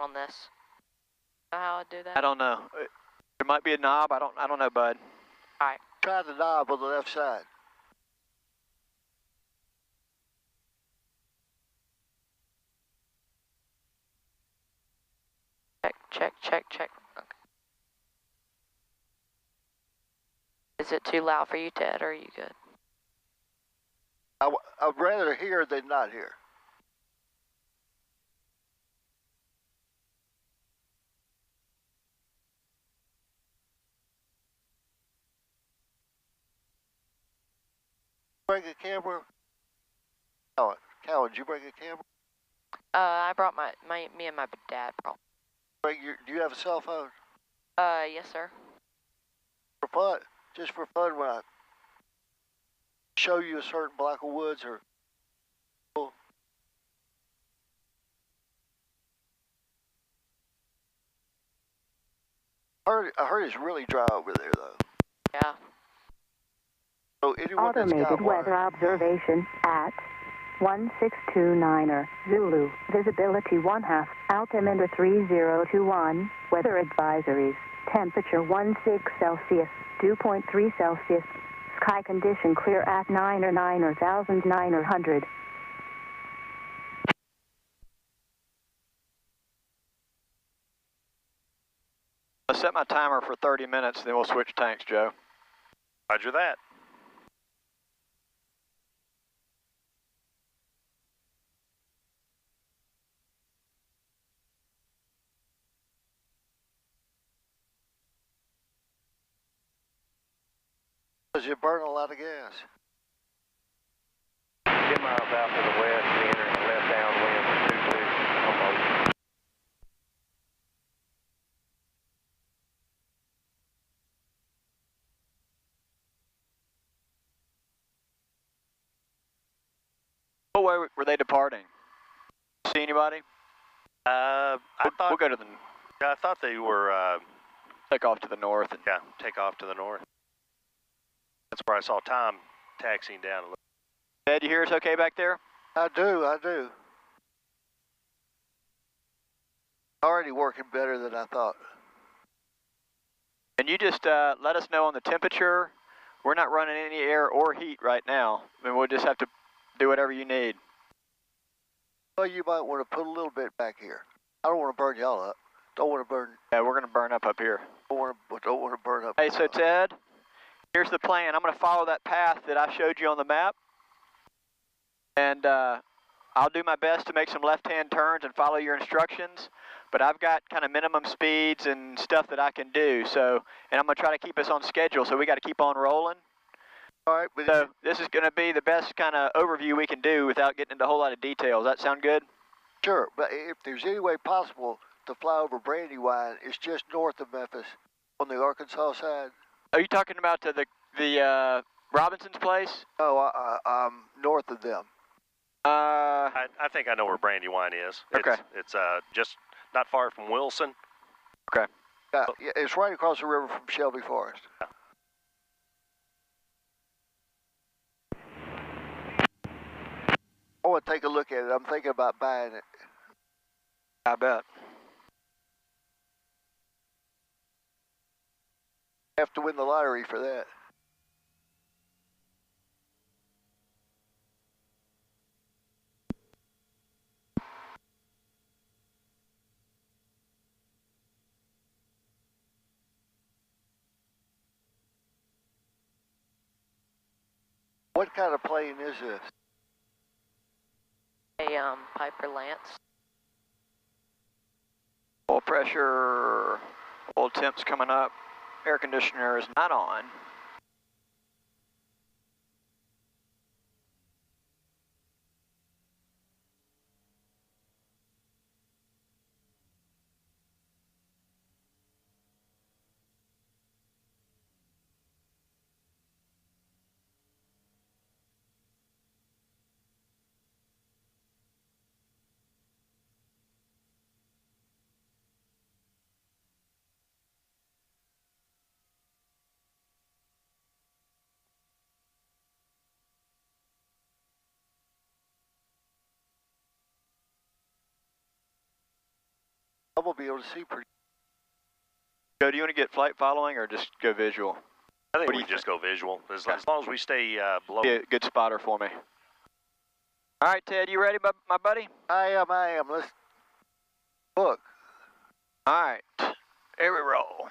on this. Know how I do that? I don't know. There might be a knob. I don't know, bud. All right. Try the knob on the left side. Check. Okay. Is it too loud for you, Ted, or are you good? I'd rather hear than not hear. Bring a camera? Calvin, did you bring a camera? I brought me and my dad brought. Do you have a cell phone? Yes, sir. For fun, just for fun, when I show you a certain block of woods or. I heard it's really dry over there, though. Yeah. So anyone that's got Automated weather observation at 1629er Zulu. Visibility 1/2. Altimeter 3021. Weather advisories. Temperature 16 Celsius. Dew point 3 Celsius. Sky condition clear at 900. I'll set my timer for 30 minutes, then we'll switch tanks, Joe. Roger that. Does it burn a lot of gas? 10 miles out to the west, we enter a left downwind for 22, almost. What way were they departing? See anybody? We'll go to the. I thought they were. Take off to the north. And yeah, take off to the north. That's where I saw Tom taxiing down a little. Ted, you hear us okay back there? I do. Already working better than I thought. And you just let us know on the temperature. We're not running any air or heat right now. I mean, we'll just have to do whatever you need. Well, you might want to put a little bit back here. I don't want to burn y'all up. Don't want to burn. Yeah, we're going to burn up here. Don't want to burn up. Hey, so Ted, here's the plan. I'm going to follow that path that I showed you on the map. And I'll do my best to make some left-hand turns and follow your instructions. But I've got kind of minimum speeds and stuff that I can do. So, and I'm going to try to keep us on schedule. So we got to keep on rolling. All right. So this is going to be the best kind of overview we can do without getting into a whole lot of details. That sound good? Sure. But if there's any way possible to fly over Brandywine, it's just north of Memphis on the Arkansas side. Are you talking about the Robinson's place? Oh, I'm north of them. I think I know where Brandywine is. Okay. It's just not far from Wilson. Okay. Yeah, it's right across the river from Shelby Forest. Yeah. I want to take a look at it. I'm thinking about buying it. I bet. Have to win the lottery for that. What kind of plane is this? A Piper Lance. Oil pressure, oil temps coming up. Air conditioner is not on. I'm going to be able to see pretty. Joe, do you want to get flight following or just go visual? I think What do we you can just go visual, as long as we stay below. Be a good spotter for me. All right, Ted, you ready, my buddy? I am. Let's look. All right, here we roll.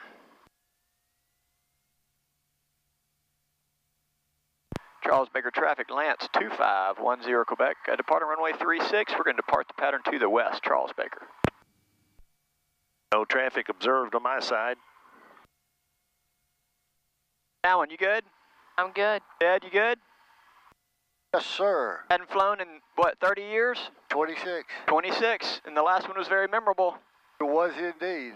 Charles Baker traffic, Lance 2510 Quebec, departing runway 36. We're going to depart the pattern to the west, Charles Baker. No traffic observed on my side. Alan, you good? I'm good. Ted, you good? Yes, sir. Hadn't flown in, what, 30 years? 26. 26, and the last one was very memorable. It was indeed.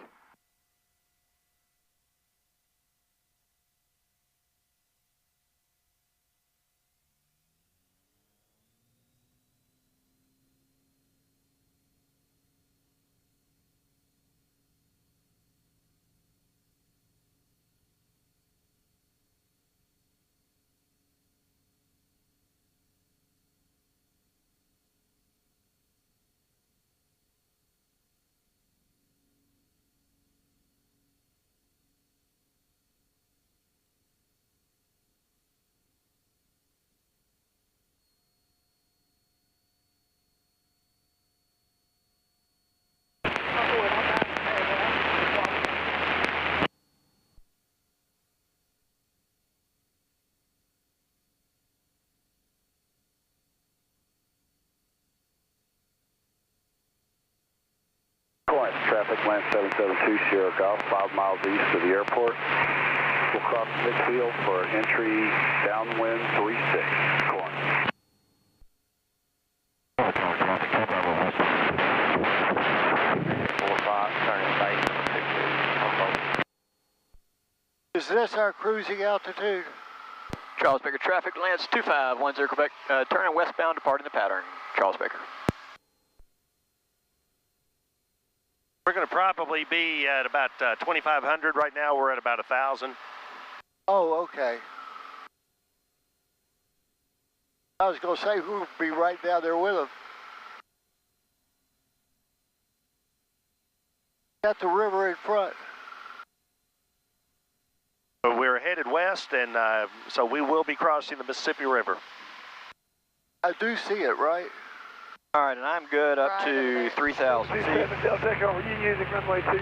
Traffic, Lance 772, Sierra Golf, 5 miles east of the airport. We'll cross midfield for entry downwind 36. Corn. Is this our cruising altitude? Charles Baker traffic, Lance 2510 Quebec, turning westbound, departing the pattern, Charles Baker. We're going to probably be at about 2,500 right now. We're at about 1,000. Oh, okay. I was going to say we'll be right down there with them. Got the river in front. But we're headed west, and so we will be crossing the Mississippi River. I do see it, right? All right, and I'm good up to 3,000 feet. Are you using runway 20?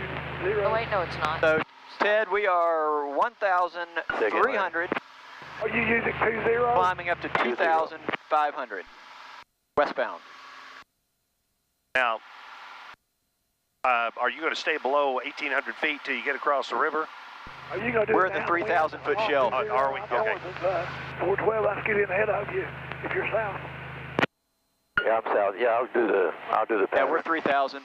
Oh, wait, no, it's not. So, Ted, we are 1,300. Are you using 20? Climbing up to 2,500 westbound. Now, are you going to stay below 1,800 feet till you get across the river? Are you going to do We're in the 3,000-foot shelf. Are we? Okay. 412, I can get in ahead of you if you're south. Yeah, I'm south. Yeah, I'll do the Yeah, pattern. we're 3,000.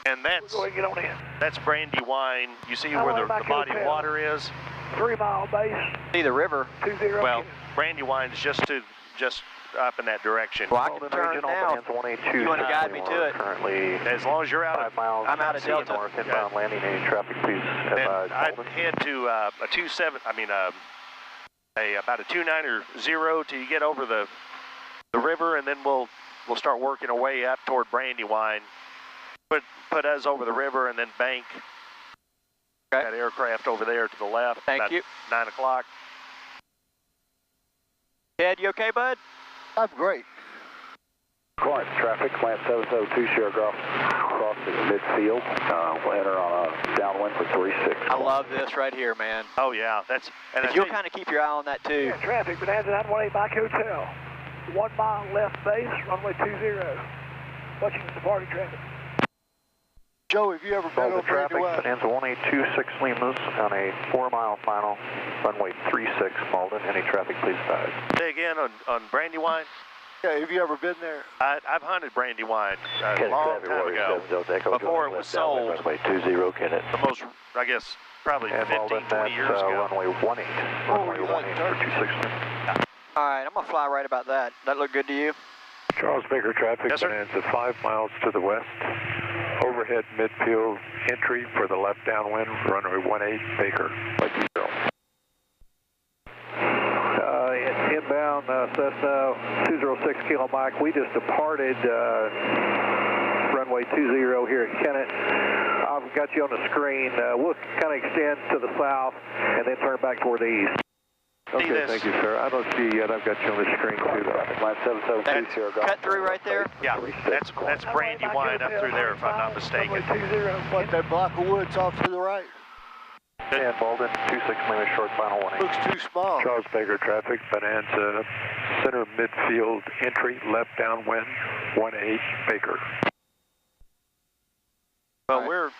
And that's Go ahead and get on in. that's Brandywine. You see How where long the back body of hotel? water is? 3 mile base, See the river. 20. Well, Brandywine's just up in that direction. Well, I can turn now. You want to guide me to it? Currently As long as you're out 5 of, miles. I'm out of Delta. North inbound landing. Any traffic, please then advise. I'd Holden. head to about a 290 till you get over the river, and then we'll start working our way up toward Brandywine. Put us over the river and then bank. Okay. That aircraft over there to the left. Thank about you. 9 o'clock. Ted, you okay, bud? I'm great. Corinth traffic, Lance 702, Sierra Golf, crossing midfield. We'll enter on a downwind for 36. I love this right here, man. Oh yeah, that's. And If you'll kind of keep your eye on that too. Yeah, traffic, Bonanza 918 Mike Hotel. 1 mile left base, runway 20. Watching the departing traffic. Joe, have you ever been Over over traffic, Brandywine? Bonanza 1826 Limas on a 4 mile final, runway 36 Malden. Any traffic, please advise. Say again on Brandywine. Yeah, have you ever been there? I've hunted Brandywine a long time ago. Before it was sold. Runway 20, Kenneth. The most, I guess, probably And 15, Malden, 20 that's years ago. runway 18. Runway you 18 like for turkey? 260. All right, I'm going to fly right about that. That look good to you? Charles Baker traffic, Yes, sir. Bonanza 5 miles to the west. Overhead midfield entry for the left downwind, runway 18 Baker. Inbound Cessna 206 Kilo Mike. We just departed runway 20 here at Kennett. I've I've got you on the screen. We'll kind of extend to the south and then turn back toward the east. Okay, thank you, sir. I don't see you yet. I've got you on the screen, too. Line 772, Sierra Golf. Cut through right there? Yeah, that's Brandywine up through there, if I'm not mistaken. What, that block of wood's off to the right? And Bolden, 26 Lima short, final 1-8. Looks too small. Charles Baker traffic, Bonanza, center midfield entry, left downwind, 1-8 Baker. Well,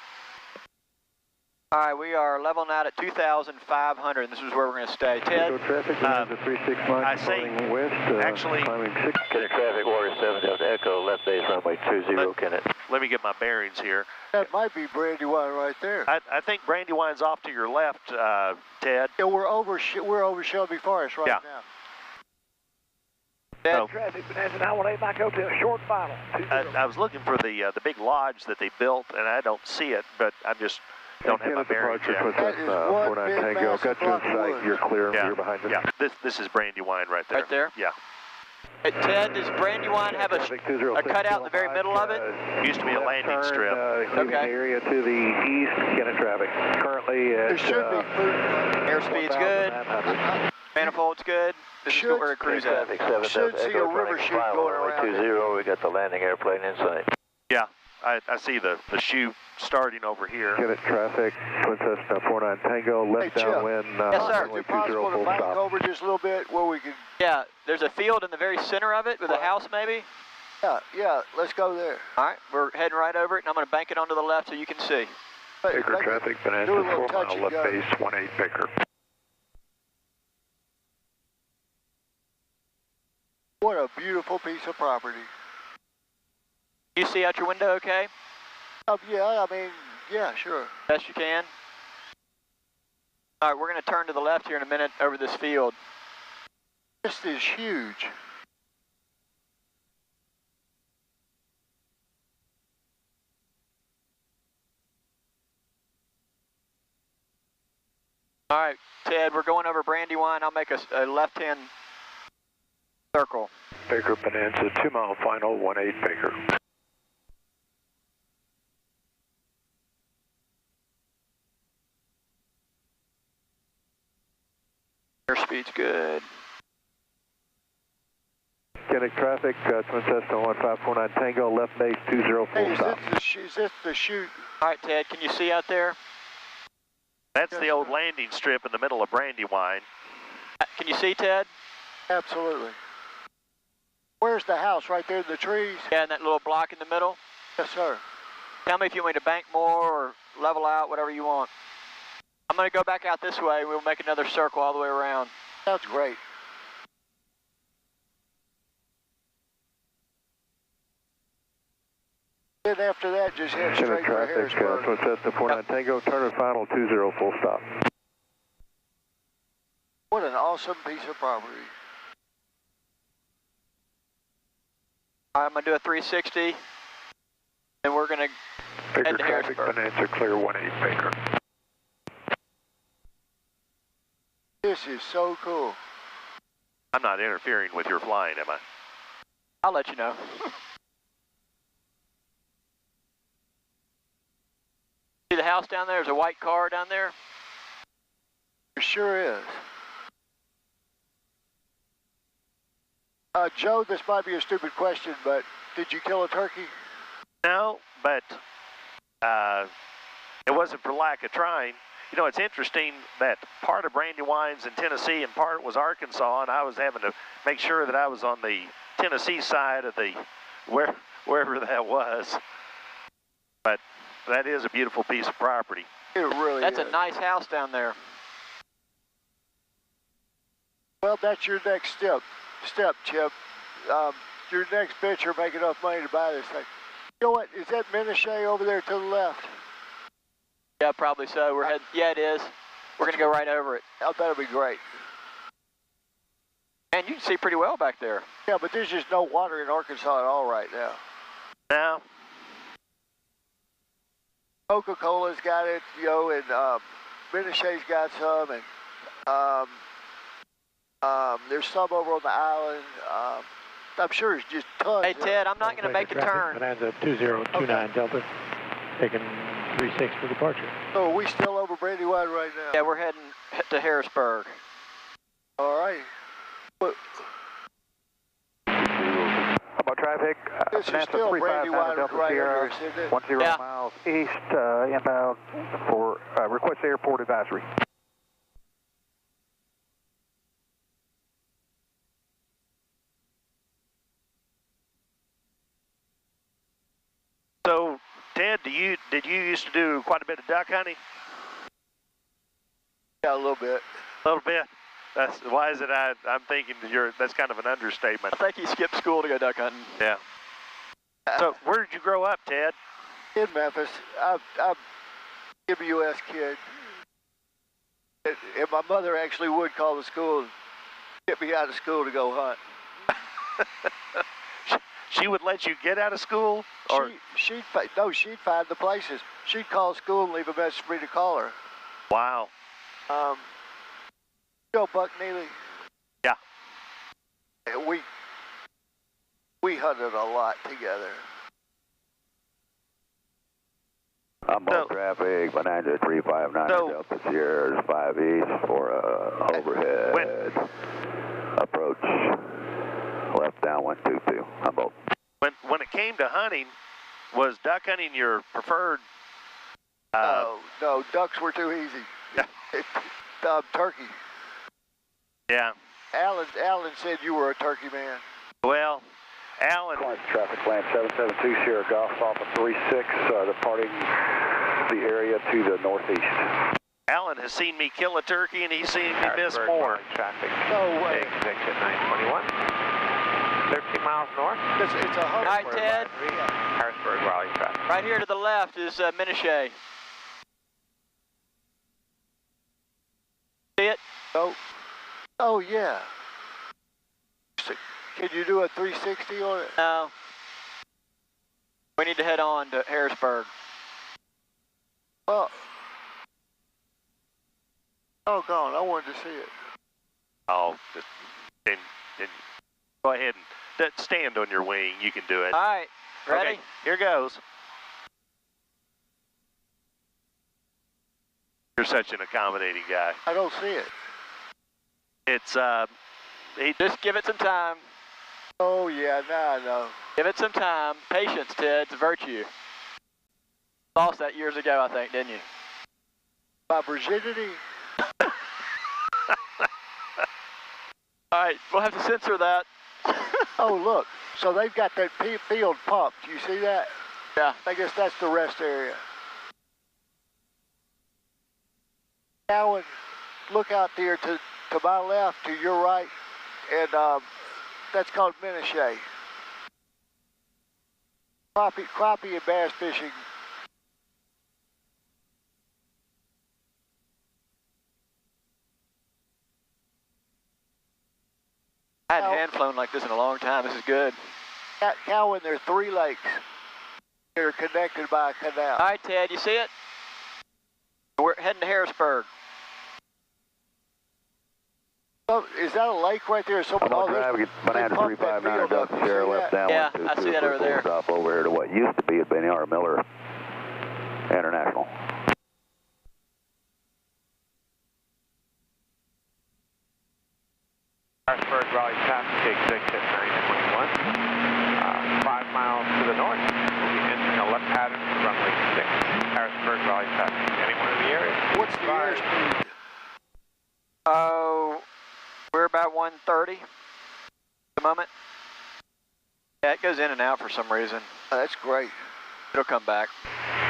all right, we are leveling out at 2,500. This is where we're going to stay. Ted? Traffic, Bonanza 36 miles, I see. west, Actually, climbing 6. Kennett traffic, Warrior 7 Delta Echo, left base runway 20, Kennett. let me get my bearings here. That might be Brandywine right there. I think Brandywine's off to your left, Ted. Yeah, we're over Shelby Forest right now. So, Traffic, Bonanza 918 Mike Hotel, short final. I was looking for the big lodge that they built, and I don't see it, but I just don't have my bearings yet. That is one big Tango. massive Got you in block of sight. wood. You're clear. Yeah. You're behind us. Yeah, this is Brandywine right there. Right there? Yeah. Hey, Ted, does Brandywine have a cutout in the very middle of it? Used to be a landing strip. Leaving the area to the east, Kennett traffic. Currently There at should be food. Airspeed's good. Manifold's good. This is where we cruise at. Traffic 7 Should Delta see Echo, a river turning chute final going runway around 20. We got the landing airplane in sight. Yeah, I see the chute starting over here. Kennett traffic, Twin Cessna 49 Tango, left Hey, Chip. downwind, Yes, sir. Is runway it 20 possible to full back stop. over just a little bit where we can... Yeah, there's a field in the very center of it with a house maybe. Yeah, let's go there. All right, we're heading right over it, and I'm going to bank it onto the left so you can see. Baker traffic, Bonanza do a little 4 touch mile and left go. base, 1-8 Baker. What a beautiful piece of property. You see out your window okay? Yeah, I mean, yeah, sure. Best you can. All right, we're going to turn to the left here in a minute over this field. This is huge. All right, Ted, we're going over Brandywine. I'll make a left-hand circle. Baker Bonanza 2 mile final, 1-8 Baker. Airspeed's good. Kennett traffic, Twin Cessna 1549 Tango, left base 20 full Hey, stop. is this the chute? All right, Ted, can you see out there? That's the old landing strip in the middle of Brandywine. Can you see, Ted? Absolutely. Where's the house? Right there in the trees? Yeah, in that little block in the middle. Yes, sir. Tell me if you want me to bank more or level out, whatever you want. I'm going to go back out this way. We'll make another circle all the way around. Sounds great. Then after that, just head Kennett straight for traffic, Harrisburg. Twin Cessna 49 Tango, turn and final 20 full stop. What an awesome piece of property. All right, I'm going to do a 360, and we're going to Baker head to traffic, Harrisburg. Bonanza clear 1-8 Baker. This is so cool. I'm not interfering with your flying, am I? I'll let you know. See the house down there? There's a white car down there. It sure is. Joe, this might be a stupid question, but did you kill a turkey? No, but it wasn't for lack of trying. You know, it's interesting that part of Brandywine's in Tennessee and part was Arkansas, and I was having to make sure that I was on the Tennessee side of the wherever that was. But that is a beautiful piece of property. It really That's is. a nice house down there. Well, that's your next step, Chip. Your next venture, make enough money to buy this thing. You know what? Is that Menashe over there to the left? Yeah, probably so. We're heading. Yeah, it is. We're going to go right over it. Oh, that'll be great. And you can see pretty well back there. Yeah, but there's just no water in Arkansas at all right now. Now, Coca-Cola's got it, you know, and Menashe's got some, and there's some over on the island. I'm sure it's just tons. Hey, Ted, I'm not going to make a turn. Bonanza 2029 Delta. taking 36 for departure. So are we still over Brandywine right now? Yeah, we're heading to Harrisburg. All right. But How about traffic? this is still Brandywine right under us, isn't it? 10 Yeah. miles east, inbound for request airport advisory. So, Ted, did you used to do quite a bit of duck hunting? Yeah, a little bit. A little bit. Why is it? I'm thinking that's kind of an understatement. I think he skipped school to go duck hunting. Yeah. So, where did you grow up, Ted? In Memphis. I'm a WS kid. And my mother actually would call the school and get me out of school to go hunt. She would let you get out of school? Or She'd find the places. She'd call school and leave a message for me to call her. wow. You know Buck Neely? Yeah. We hunted a lot together. I'm on traffic, Bonanza 359 Delta Sierra 5 East for overhead approach. Left downwind 22. I'm both. When it came to hunting, was duck hunting your preferred? No, ducks were too easy. Turkey. Yeah. Alan said you were a turkey man. Well, Alan. Traffic plan 772 Sierra Golf off of 36, departing the area to the northeast. Alan has seen me kill a turkey, and he's seen me miss more. Traffic. No way. Exit 921. 13 miles north. It's a All right, Ted. Harrisburg, Raleigh traffic. Right here to the left is Menashe. See it? No. Oh, yeah. Can you do a 360 on it? No. We need to head on to Harrisburg. Well, oh, gone. I wanted to see it. Oh, then go ahead and stand on your wing. You can do it. All right, ready? Okay, here goes. You're such an accommodating guy. I don't see it. It's Just give it some time. Oh, yeah, now I know. Give it some time. Patience, Ted. It's a virtue. Lost that years ago, I think, didn't you? My virginity? All right, we'll have to censor that. Oh, look. So they've got that field pumped. You see that? Yeah. I guess that's the rest area. Alan, look out there to my left, to your right, and that's called Menashe. Crappie and bass fishing. I hadn't hand flown like this in a long time. This is good. Cowan, there are 3 lakes. They're connected by a canal. All right, Ted, you see it? We're heading to Harrisburg. Oh, is that a lake right there? I'm on traffic, Bonanza 359 Delta Sierra left downwind. Yeah, I see that over there. Stop over here to what used to be at Benny R. Miller International. Harrisburg, Raleigh traffic, exit 921. 5 miles to the north. We'll be entering a left pattern for runway 6. Harrisburg, Raleigh traffic. Anyone in the area? What's the airspeed? Oh, we're about 130 at the moment. Yeah, it goes in and out for some reason. Oh, that's great. It'll come back.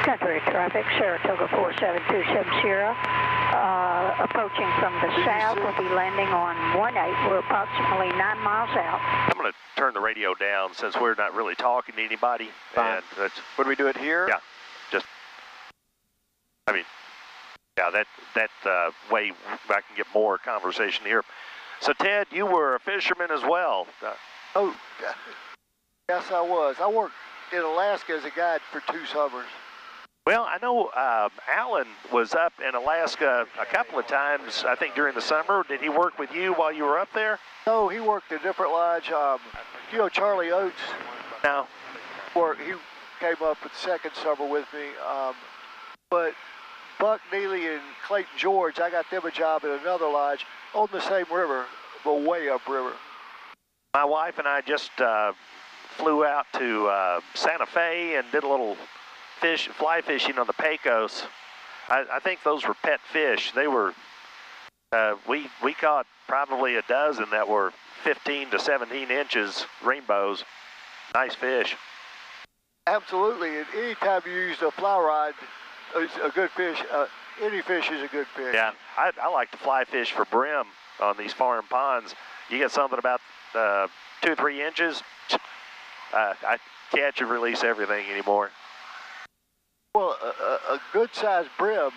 Temporary traffic, Saratoga 4727 Sierra. Approaching from the south, we'll be landing on 18. We're approximately 9 miles out. I'm going to turn the radio down since we're not really talking to anybody. Fine. And Would we do it here? yeah, just, I mean, yeah, that way I can get more conversation here. So Ted, you were a fisherman as well. Oh, yes, I was. I worked in Alaska as a guide for 2 summers. Well, I know Alan was up in Alaska a couple of times, I think, during the summer. Did he work with you while you were up there? No, he worked a different lodge. You know Charlie Oates? No. Or came up the second summer with me. But Buck Neely and Clayton George, I got them a job at another lodge on the same river, but way upriver. My wife and I just flew out to Santa Fe and did a little fly fishing on the Pecos. I think those were pet fish. They were, we caught probably a dozen that were 15 to 17 inches rainbows. Nice fish. Absolutely, and anytime you use a fly rod, it's a good fish. Any fish is a good fish. Yeah, I like to fly fish for brim on these farm ponds. You get something about 2 or 3 inches, I catch and release everything anymore. Well, a good-sized brim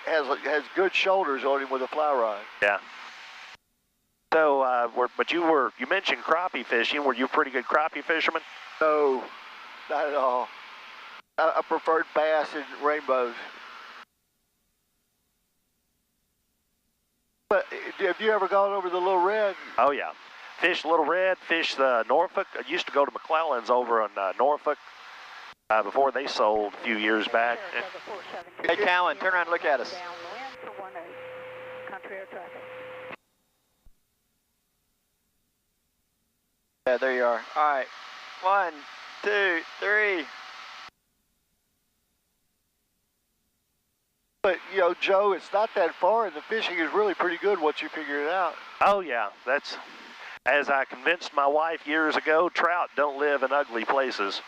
has good shoulders on him with a fly rod. Yeah. So, but you mentioned crappie fishing. Were you a pretty good crappie fisherman? No, not at all. I preferred bass and rainbows. But have you ever gone over the Little Red? Oh yeah, fish Little Red, fish the Norfolk. I used to go to McClellan's over on Norfolk before they sold a few years back. Hey, Cowan, turn around and look at us. Downwind for 18, country air traffic. Yeah, there you are. All right, 1, 2, 3. But, you know, Joe, it's not that far, and the fishing is really pretty good once you figure it out. Oh yeah, that's, as I convinced my wife years ago, trout don't live in ugly places.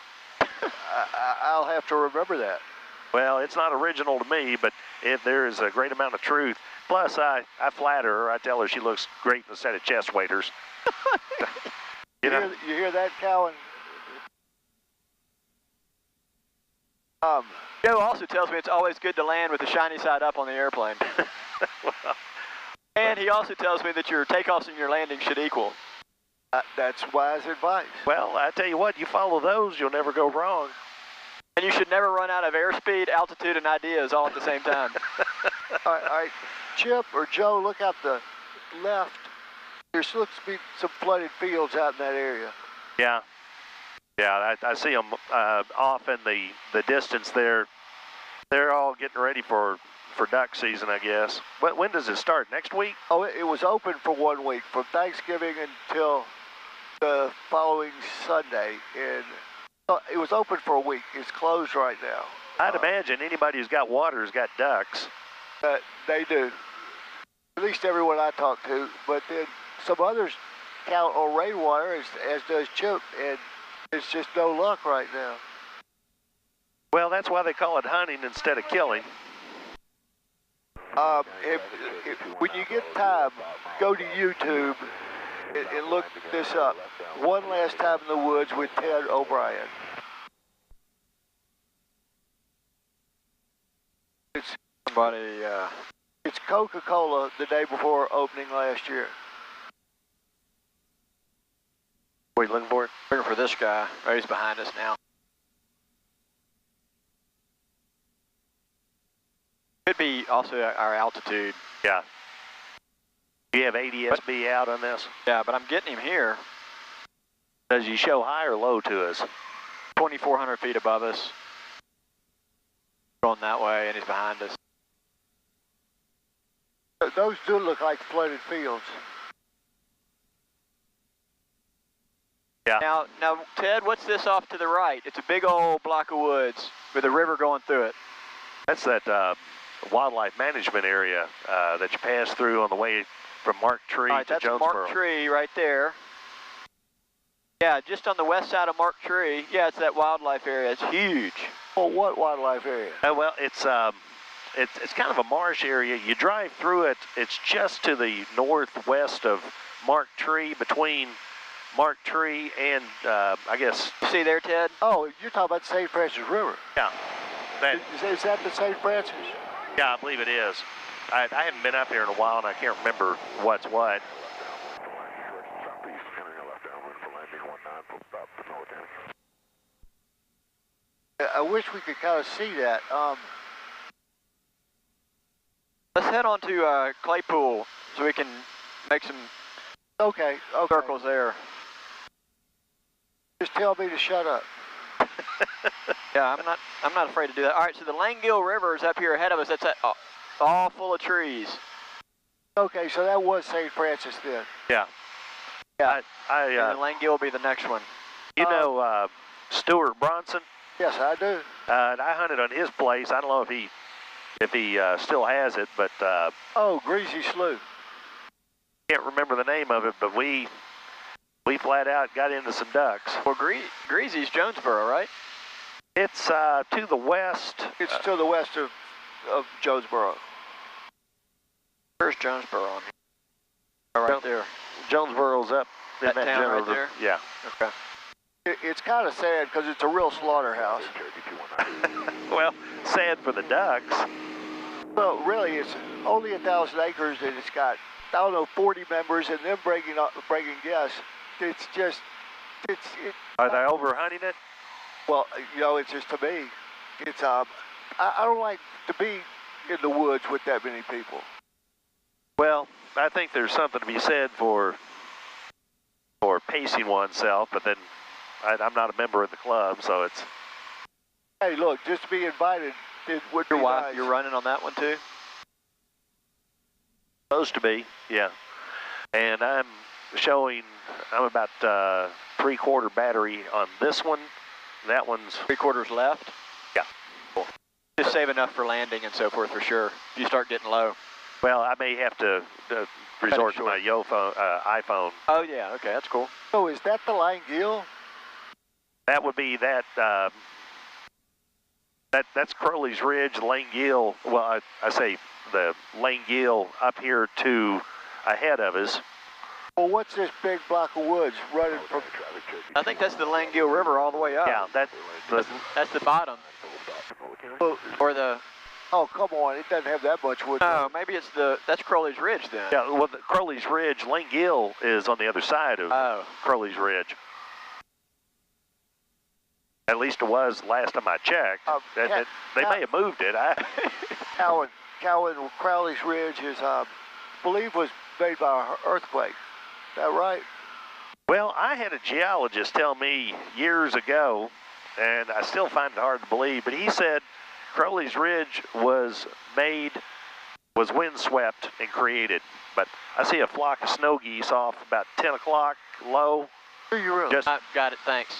I'll have to remember that. Well, it's not original to me, but there is a great amount of truth. Plus, I flatter her. I tell her she looks great in a set of chest waders. You hear that, Cowan? Joe also tells me it's always good to land with the shiny side up on the airplane. Well, and he also tells me that your takeoffs and your landings should equal. That's wise advice. well, I tell you what, you follow those, you'll never go wrong. And you should never run out of airspeed, altitude, and ideas all at the same time. All right, Chip or Joe, look out the left. There looks to be some flooded fields out in that area. Yeah. Yeah, I see them off in the distance there. They're all getting ready for duck season, I guess. When does it start? Next week? Oh, it was open for 1 week, from Thanksgiving until the following Sunday. And it was open for a week. It's closed right now. I'd imagine anybody who's got water has got ducks. They do. At least everyone I talk to. But then some others count on rainwater, as does Chip, and it's just no luck right now. Well, that's why they call it hunting instead of killing. When you get time, go to YouTube and look this up. One Last Time in the Woods with Ted O'Brien. It's Coca-Cola the day before opening last year. What are you looking for? Looking for this guy. Oh, he's behind us now. Could be also our altitude. Yeah. Do you have ADSB out on this? Yeah, but I'm getting him here. Does he show high or low to us? 2,400 feet above us. Going that way, and he's behind us. Those do look like flooded fields. Yeah. Now, Ted, what's this off to the right? It's a big old block of woods with a river going through it. That's that wildlife management area that you pass through on the way from Mark Tree to that's Jonesboro. Mark Tree right there. Yeah, just on the west side of Mark Tree. Yeah, it's that wildlife area. It's huge. Well, what wildlife area? Well, it's kind of a marsh area. You drive through it. It's just to the northwest of Mark Tree, between Mark Tree and I guess. See there, Ted? Oh, you're talking about the St. Francis River. Yeah. Is that the St. Francis? Yeah, I believe it is. I haven't been up here in a while, and I can't remember what's what. I wish we could kind of see that. Let's head on to Claypool so we can make some Okay. circles there. Just tell me to shut up. Yeah, I'm not afraid to do that. All right, so the Langell River is up here ahead of us. That's all full of trees. Okay, so that was St. Francis then. Yeah. Yeah. And then Langell will be the next one. You know Stuart Bronson? Yes, I do. And I hunted on his place. I don't know if he still has it, but Oh, Greasy Slough. can't remember the name of it. But we flat out got into some ducks. Well, Greasy's Jonesboro, right? It's to the west. It's to the west of Jonesboro. Where's Jonesboro on here? Oh, right there. Jonesboro's up in That town general. right there? Yeah. Okay. It's kind of sad because it's a real slaughterhouse. Well, sad for the ducks. Well, really, it's only 1,000 acres and it's got, I don't know, 40 members and them bringing guests. It's just, Are they over hunting it? well, you know, it's just to me, it's, I don't like to be in the woods with that many people. Well, I think there's something to be said for pacing oneself, but then I'm not a member of the club, so it's... Hey, look, just to be invited, it would be nice. You're running on that one too? Supposed to be, yeah. And I'm about 3/4 battery on this one. That one's 3/4 left? Yeah. Cool. Just save enough for landing and so forth for sure. If you start getting low. well, I may have to resort to my iPhone. Oh yeah, okay, that's cool. So is that the Langell? That would be that. That's Crowley's Ridge, Langell. Well, I say the Langell up here to ahead of us. Well, what's this big block of woods running from? I think that's the Langell River all the way up. Yeah, That's the bottom. Or the... Oh, come on, it doesn't have that much wood. No, maybe that's Crowley's Ridge then. yeah. Well, Crowley's Ridge, Langell is on the other side of Crowley's Ridge. At least it was last time I checked. They may have moved it. Cowan, Crowley's Ridge is, believe was made by an earthquake. Is that right? Well, I had a geologist tell me years ago, and I still find it hard to believe, but he said Crowley's Ridge was windswept and created. But I see a flock of snow geese off about 10 o'clock low. Do you really? Just Got it, thanks.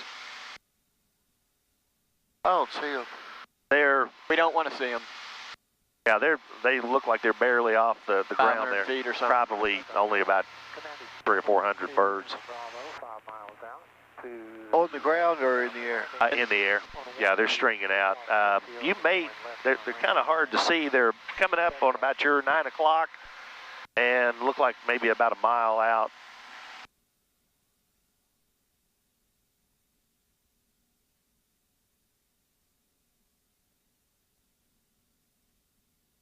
I don't see them. We don't want to see them. Yeah, they look like they're barely off the ground there. 500 feet or something. Probably only about 300 or 400 birds. On the ground or in the air? In the air. Yeah, they're stringing out. They're kind of hard to see. They're coming up on about your 9 o'clock and look like maybe about a mile out.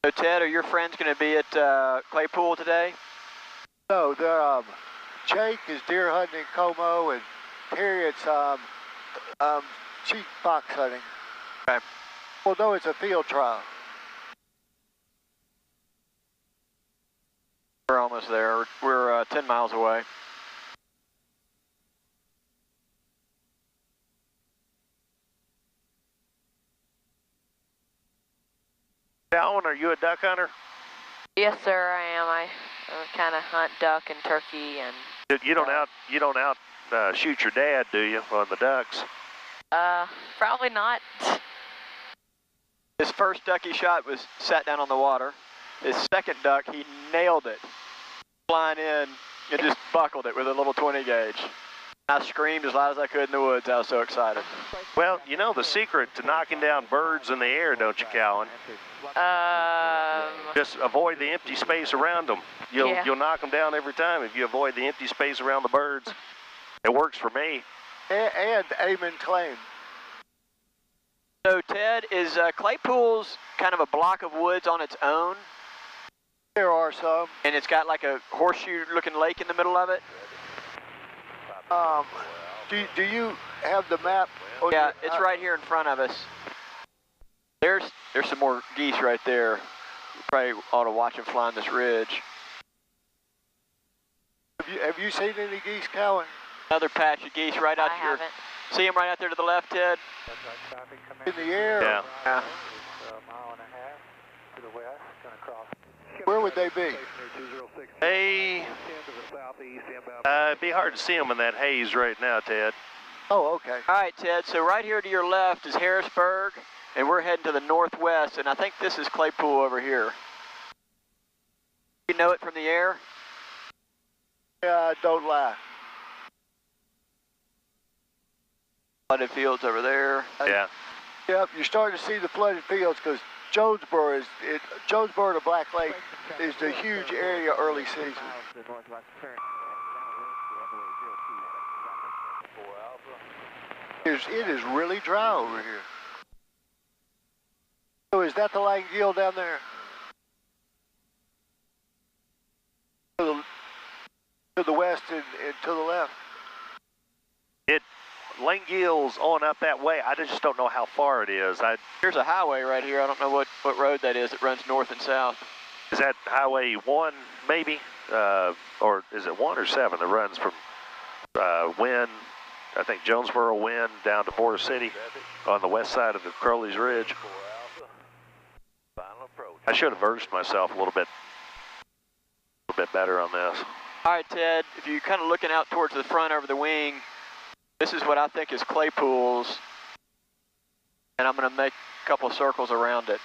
So Ted, are your friends going to be at Claypool today? No, they're, Jake is deer hunting in Como and Harriet's sheep fox hunting. Okay. Well, no, it's a field trial. We're almost there. We're 10 miles away. Alan, are you a duck hunter? Yes, sir, I am. I kind of hunt duck and turkey and... You don't shoot your dad, do you, on the ducks? Probably not. His first duck he shot was sat down on the water. His second duck, he nailed it. Flying in and just buckled it with a little 20 gauge. I screamed as loud as I could in the woods. I was so excited. Well, you know the secret to knocking down birds in the air, don't you, Cowan? Just avoid the empty space around them. You'll knock them down every time if you avoid the empty space around the birds. It works for me. And aim and claim. So Ted, is Claypool's kind of a block of woods on its own? There are some. And it's got like a horseshoe-looking lake in the middle of it? Do you have the map? Yeah, it's right here in front of us. There's some more geese right there. You probably ought to watch them flying this ridge. Have you seen any geese, Cowan? Another patch of geese right out I here. haven't. See him right out there to the left, Ted? In the air? Yeah. Yeah. Mile and a half to the west, going to cross. Where would they be? Hey, it'd be hard to see them in that haze right now, Ted. Oh, okay. All right, Ted, so right here to your left is Harrisburg, and we're heading to the northwest, and I think this is Claypool over here. You know it from the air? Yeah, don't lie. Flooded fields over there. Yeah. Yep, you're starting to see the flooded fields because Jonesboro to Black Lake is the huge area early season. It is really dry over here. So is that the Langell down there? To the west and to the left? Langell's on up that way. I just don't know how far it is. Here's a highway right here. I don't know what road that is. It runs north and south. Is that Highway 1, maybe? Or is it 1 or 7 that runs from Wynn, I think Jonesboro, Wynn, down to Border City on the west side of the Crowley's Ridge? I should have versed myself a little bit better on this. All right, Ted, if you're kind of looking out towards the front over the wing, this is what I think is Claypool's, and I'm going to make a couple of circles around it.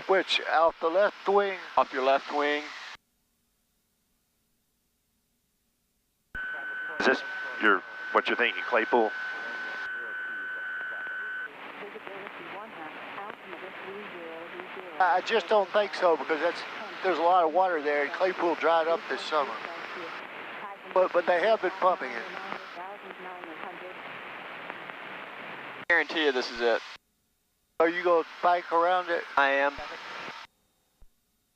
Which, out the left wing? Off your left wing. Is this what you're thinking, Claypool? I just don't think so because there's a lot of water there and Claypool dried up this summer. But they have been pumping it. I guarantee you this is it. Are you going to bank around it? I am.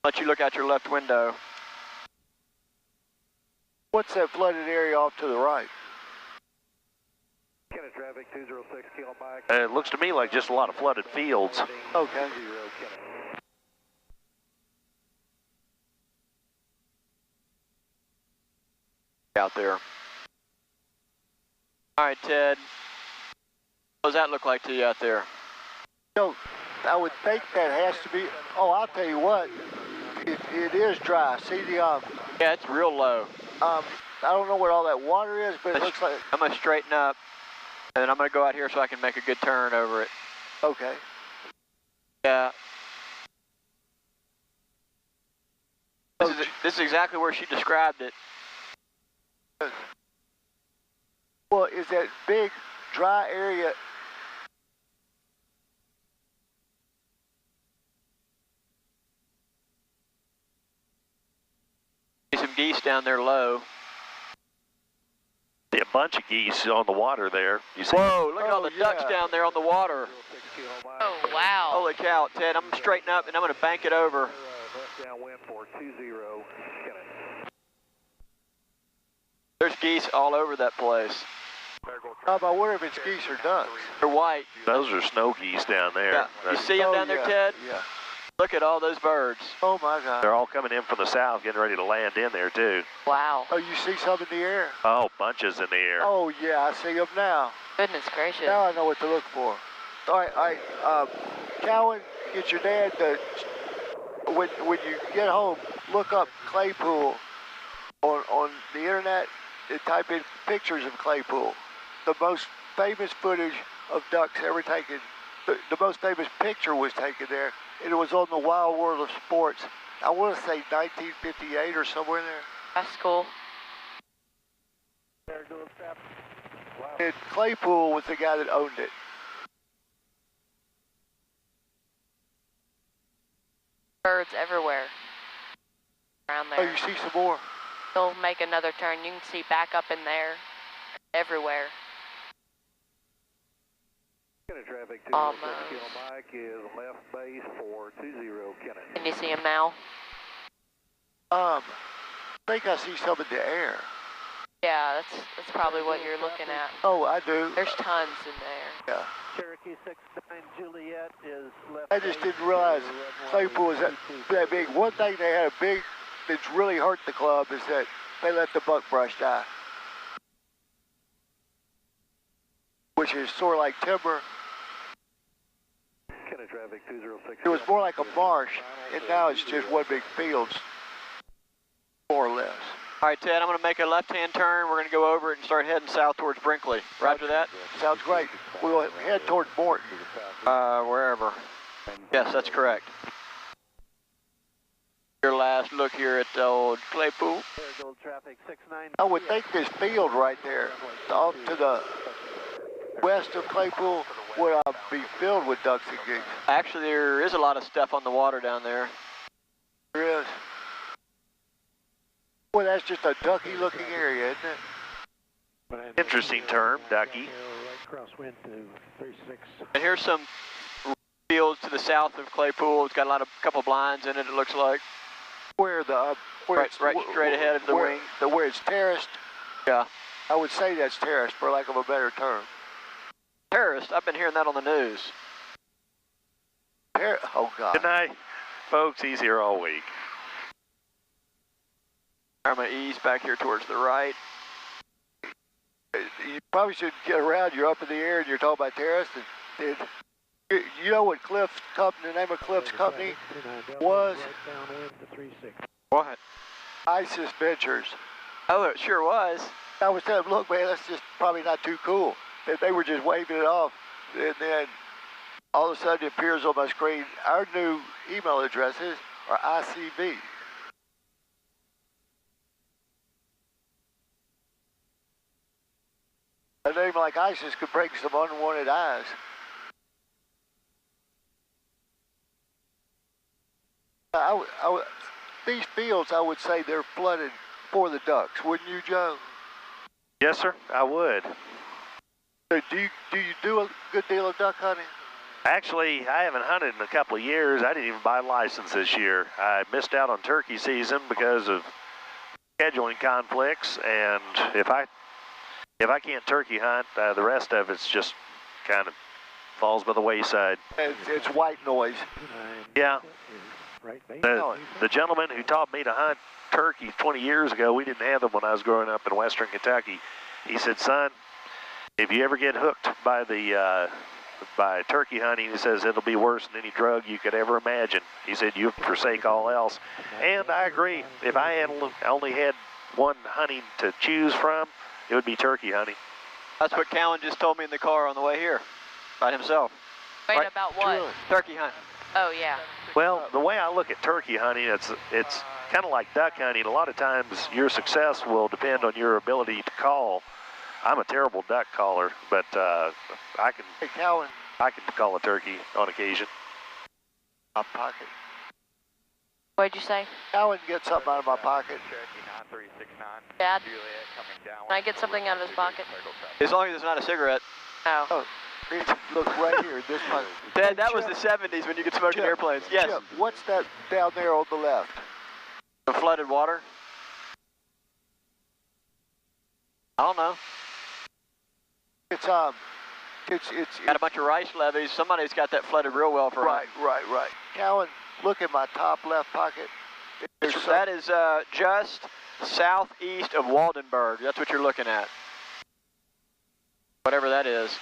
Let you look out your left window. What's that flooded area off to the right? Traffic 206 Kilo Mike. It looks to me like just a lot of flooded fields. Okay. Out there. All right, Ted. What does that look like to you out there? So, I would think that has to be. Oh, I'll tell you what. It is dry. See the Yeah, it's real low. I don't know what all that water is, but it looks like. I'm gonna straighten up, and then I'm gonna go out here so I can make a good turn over it. Okay. Yeah. This is exactly where she described it. Well, is that big dry area? Some geese down there low. See a bunch of geese on the water there. You see? Whoa, look at all the ducks down there on the water. Oh, wow. Holy cow, Ted, I'm gonna straighten up and I'm gonna bank it over. Downwind for 20. There's geese all over that place. I wonder if it's geese or ducks. They're white. Those are snow geese down there. Yeah. You see them down there, Ted? Yeah. Look at all those birds. Oh my God. They're all coming in from the south, getting ready to land in there too. Wow. Oh, you see some in the air? Oh, bunches in the air. Oh yeah, I see them now. Goodness gracious. Now I know what to look for. All right. Cowan, get your dad to. When you get home, look up Claypool on the internet and type in pictures of Claypool. The most famous footage of ducks ever taken. The most famous picture was taken there. And it was on the Wild World of Sports. I want to say 1958 or somewhere in there. That's cool. And Claypool was the guy that owned it. Birds everywhere around there. Oh, you see some more? They'll make another turn. You can see back up in there. Everywhere. Traffic 206 Kilo Mike is left base for 20 Kennett. Can you see them now? I think I see some in the air. Yeah, that's probably what you're looking at. Oh, I do. There's tons in there. Yeah. Cherokee 69 Juliet is left. I just didn't realize Claypool was that big. One thing they had a big that's really hurt the club is that they let the buckbrush die. which is sort of like timber. Traffic 206. It was more like a marsh, and now it's just one big field, more or less. All right, Ted, I'm going to make a left-hand turn. We're going to go over it and start heading south towards Brinkley. Roger that? Sounds great. We'll head toward Morton. Wherever. Yes, that's correct. Your last look here at the old Claypool. I would think this field right there, off to the west of Claypool, would be filled with ducks and geese. Actually, there is a lot of stuff on the water down there. There is. Boy, that's just a ducky-looking area, isn't it? Interesting term, ducky. And here's some fields to the south of Claypool. It's got a couple blinds in it, it looks like. Where the right straight ahead of the wing. Where it's terraced. Yeah. I would say that's terraced, for lack of a better term. Terraced? I've been hearing that on the news. Oh God. Good night, folks. He's here all week. I'm going to ease back here towards the right. You probably should get around. You're up in the air and you're talking about terrace. And you know what Cliff's company, the name of Cliff's company was? What? ISIS Ventures. Oh, it sure was. I was telling them, look, man, that's just probably not too cool. And they were just waving it off. And then all of a sudden it appears on my screen, our new email addresses are ICV. A name like ISIS could bring some unwanted eyes. These fields, I would say they're flooded for the ducks, wouldn't you, Joe? Yes, sir, I would. So do you do a good deal of duck hunting? Actually, I haven't hunted in a couple of years. I didn't even buy a license this year. I missed out on turkey season because of scheduling conflicts, and if I can't turkey hunt, the rest of it's just kind of falls by the wayside. It's white noise. Yeah. The gentleman who taught me to hunt turkey 20 years ago, we didn't have them when I was growing up in western Kentucky. He said, son, if you ever get hooked by by turkey hunting, he says it'll be worse than any drug you could ever imagine. He said you forsake all else. And I agree. If I had only had one hunting to choose from, it would be turkey hunting. That's what Callan just told me in the car on the way here, by himself. Wait, right. About what? Turkey hunting. Oh, yeah. Well, the way I look at turkey hunting, it's kind of like duck hunting. A lot of times your success will depend on your ability to call. I'm a terrible duck caller, but I can call a turkey on occasion. My pocket. What'd you say? Callan get something out of my pocket. Dad, can I get something out of his pocket? As long as it's not a cigarette. Oh. Look right here, this pocket. Ted, that was the 70s when you could smoke in airplanes. Yes. Chip, what's that down there on the left? The flooded water? I don't know. It's got a bunch of rice levees. Somebody's got that flooded real well for right. Callan, look at my top left pocket. That is just southeast of Waldenburg. That's what you're looking at. Whatever that is.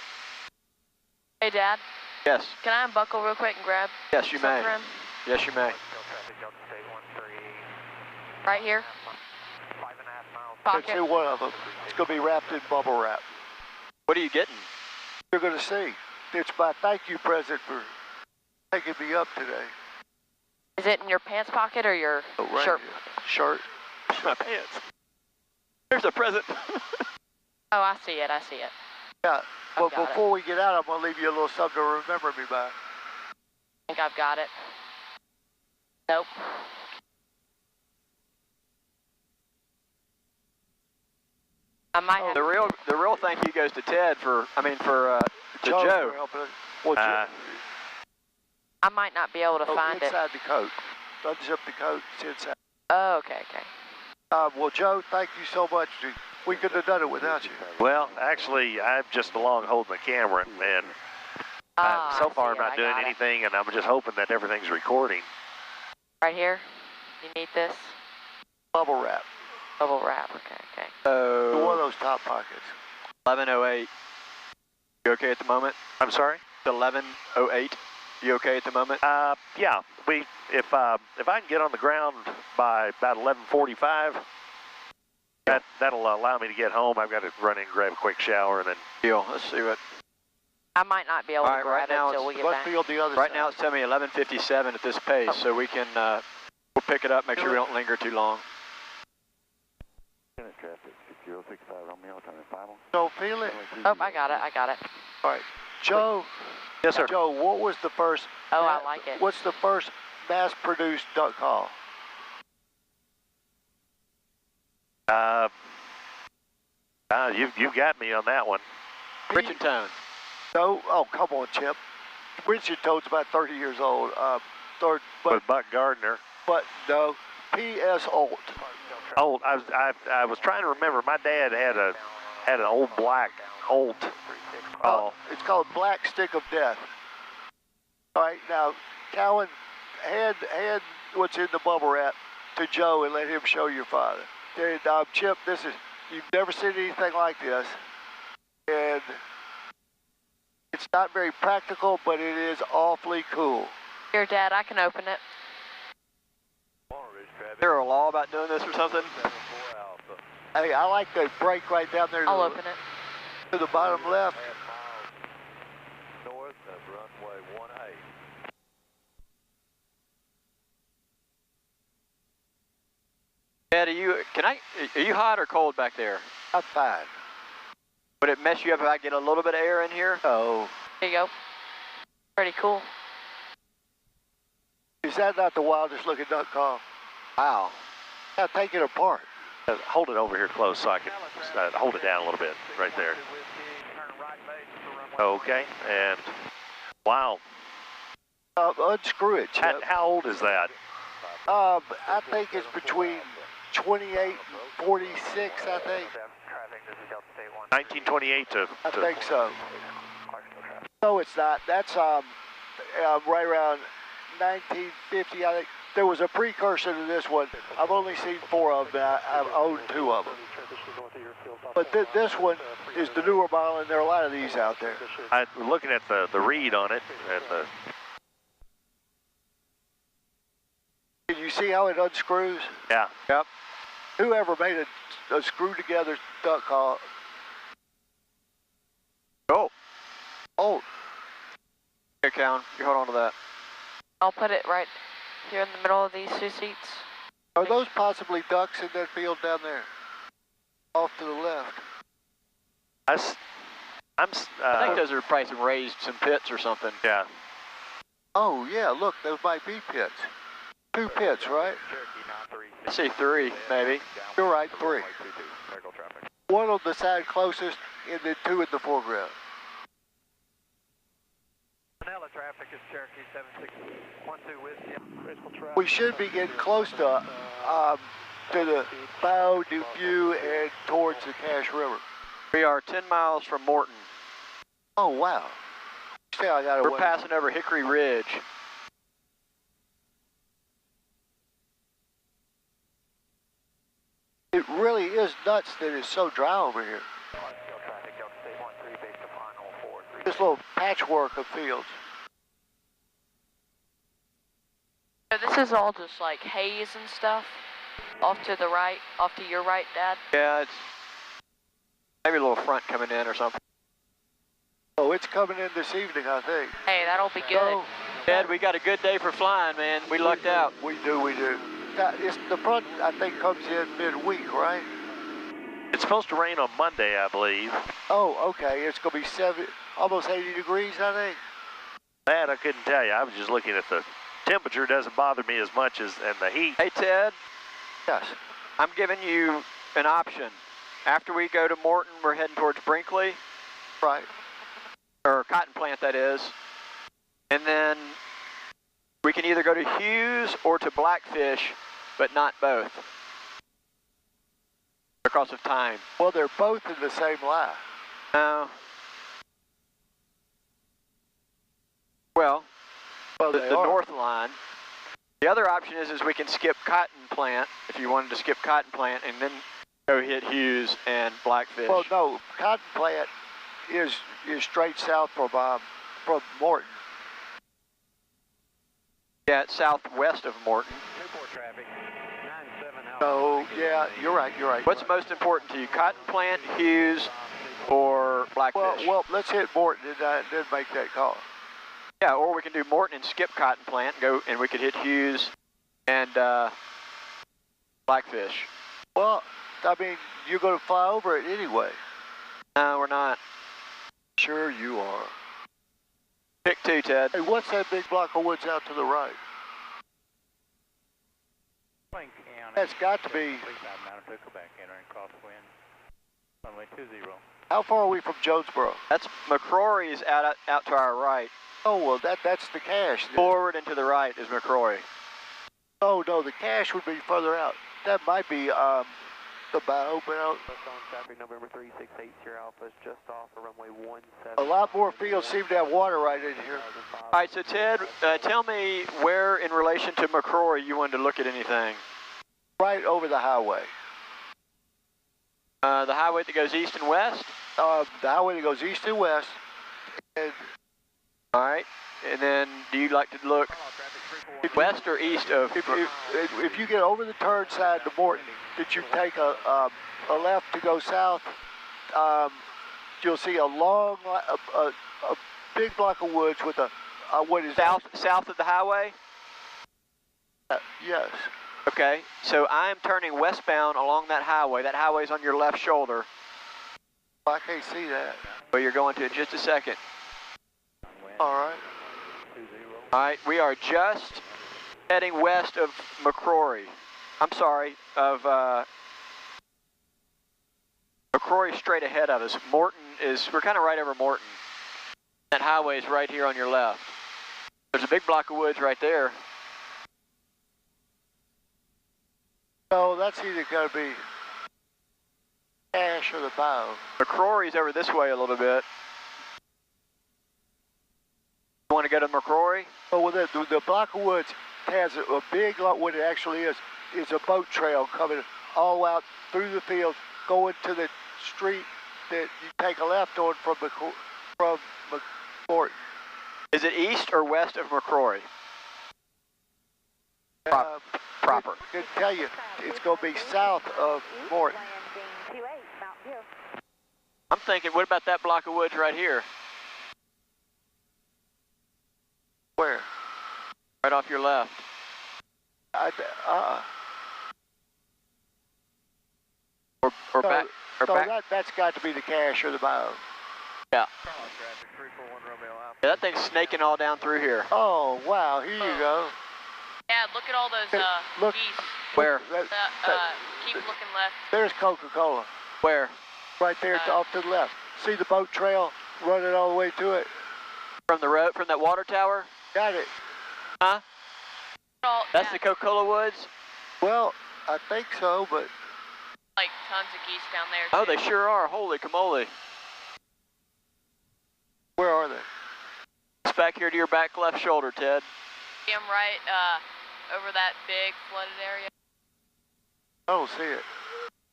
Hey, Dad. Yes. Can I unbuckle real quick and grab? Yes, you may. Yes, you may. Right here. Pocket. Let's do one of them. It's going to be wrapped in bubble wrap. What are you getting? You're going to see. It's my thank you present for taking me up today. Is it in your pants pocket or your shirt? Shirt. My pants. There's a present. Oh, I see it. Yeah, but before we get out, I'm going to leave you a little something to remember me by. I think I've got it. Nope. I might have. The real thank you goes to Ted to Joe. Well, Joe. I might not be able to find it. Inside the coat. Unzip the coat. It's inside. Oh, okay. Well, Joe, thank you so much. We couldn't have done it without you. Well, actually, I'm just along holding the camera, and so far I'm not doing anything, and I'm just hoping that everything's recording. Right here? You need this? Bubble wrap. Bubble wrap, okay. So one of those top pockets. 1108. You okay at the moment? I'm sorry? It's 11:08. You okay at the moment? Yeah. If I can get on the ground by about 11:45, that'll allow me to get home. I've got to run in and grab a quick shower and then. Deal. Let's see what. I might not be able to grab it until we get back. Let's be on the other Right side. now it's telling me 11:57 at this pace, so we can we'll pick it up. Make sure we don't linger too long. Traffic 6065 Romeo, time final. So feel it. Oh, I got it. All right, Joe. Yes, sir. Joe, what was the first? Oh, I like it. What's the first mass-produced duck call? You got me on that one. Richard Tone. No, oh come on, Chip. Richard Toad's about 30 years old. With Buck Gardner. But no, P.S. Olt. Old. I was trying to remember. My dad had an old black Old. It's called Black Stick of Death. All right, now, Cowan, hand what's in the bubble wrap to Joe and let him show your father. And, Chip, you've never seen anything like this. And it's not very practical, but it is awfully cool. Here, Dad, I can open it. Is there a law about doing this or something? Hey, I like the brake right down there I'll open it. to the bottom left. North of runway 18. Dad, are you hot or cold back there? I'm fine. Would it mess you up if I get a little bit of air in here? Oh. There you go. Pretty cool. Is that not the wildest looking duck call? Wow. Now take it apart. Hold it over here close so I can hold it down a little bit right there. Okay, and wow. Unscrew it, Chip. How old is that? I think it's between 28 and 46, I think. 1928 to. I think so. No, it's not. That's right around 1950, I think. There was a precursor to this one. I've only seen 4 of them. I've owned 2 of them. But this one is the newer model, and there are a lot of these out there. I'm looking at the read on it, and Can you see how it unscrews? yeah. Yep. Whoever made a screw-together duck call? Oh. Oh. Here, Cowan, you hold on to that. I'll put it right here in the middle of these 2 seats. Are those possibly ducks in that field down there? Off to the left. I think those are probably some pits or something. Yeah. Oh, yeah, look, those might be pits. 2 pits, right? I see 3, maybe. You're right, 3. 1 on the side closest, and then 2 in the foreground. Manila traffic is Cherokee 7612 Whiskey. We should be getting close to the Bayou du View and towards the Cache River. We are 10 miles from Morton. Oh, wow. See, I got We're passing over Hickory Ridge. It really is nuts that it's so dry over here. This little patchwork of fields. So this is all just like haze and stuff. Off to the right, off to your right, Dad. Yeah, it's maybe a little front coming in or something. Oh, it's coming in this evening, I think. Hey, that'll be good. No, Dad, we got a good day for flying, man. We lucked out. We do. The front, I think, comes in midweek, right? It's supposed to rain on Monday, I believe. Oh, okay. It's going to be almost 80 degrees, I think. That I couldn't tell you. I was just looking at the temperature. Doesn't bother me as much as and the heat. Hey, Ted. Yes. I'm giving you an option. After we go to Morton, we're heading towards Brinkley. Right. Or Cotton Plant, that is. And then we can either go to Hughes or to Blackfish, but not both. Because of time. Well, they're both in the same line. No. Well, the north line. The other option is we can skip Cotton Plant, if you wanted to skip Cotton Plant, and then go hit Hughes and Blackfish. Well, no, Cotton Plant is straight south from Morton. Yeah, it's southwest of Morton. So, yeah, you're right. What's most important to you, cotton plant, Hughes, or Blackfish? Well, let's hit Morton and then make that call. Yeah, or we can do Morton and skip cotton plant, and we could hit Hughes and Blackfish. Well, I mean, you're going to fly over it anyway. No, we're not. Sure you are. Pick 2, Ted. Hey, what's that big block of woods out to the right? That's got to be... How far are we from Jonesboro? That's McCrory's out to our right. Oh, well, that's the cache. Forward and to the right is McCrory. Oh, no, the cache would be further out. That might be the bow open out. Traffic November 3680 Alpha is just off of runway 17. A lot more fields seem to have water right in here. All right, so Ted, tell me where in relation to McCrory you wanted to look at anything. Right over the highway. The highway that goes east and west? The highway that goes east and west. And all right, and then do you like to look west or east of? If you get over the turn side to Morton, that you take a left to go south, you'll see a long, a big block of woods with a what is south of the highway? Yes. Okay, so I'm turning westbound along that highway. That highway's on your left shoulder. I can't see that. But you're going to in just a second. All right. All right, we are just heading west of McCrory. I'm sorry, of McCrory straight ahead of us. Morton we're kind of right over Morton. That highway is right here on your left. There's a big block of woods right there. So that's either going to be cache or the bow. McCrory's over this way a little bit. You want to go to McCrory? Oh, well, the block of woods has a big lot. What it actually is a boat trail coming all out through the field, going to the street that you take a left on from McCourt. Is it east or west of McCrory? Proper. I can tell you, it's going to be south of Morton. I'm thinking, what about that block of woods right here? Where? Right off your left. Or back. That's got to be the cache or the bow. Yeah. Yeah, that thing's snaking all down through here. Oh, wow, here you go. Yeah, look at all those geese. Where? Keep looking left. There's Coca-Cola. Where? Right there, off to the left. See the boat trail running all the way to it? From the road, from that water tower? Got it. Huh? That's yeah. the Coca-Cola woods? Well, I think so, but... Like tons of geese down there, Oh, too. they sure are. Holy camole. Where are they? It's back here to your back left shoulder, Ted. See them right over that big flooded area. I don't see it.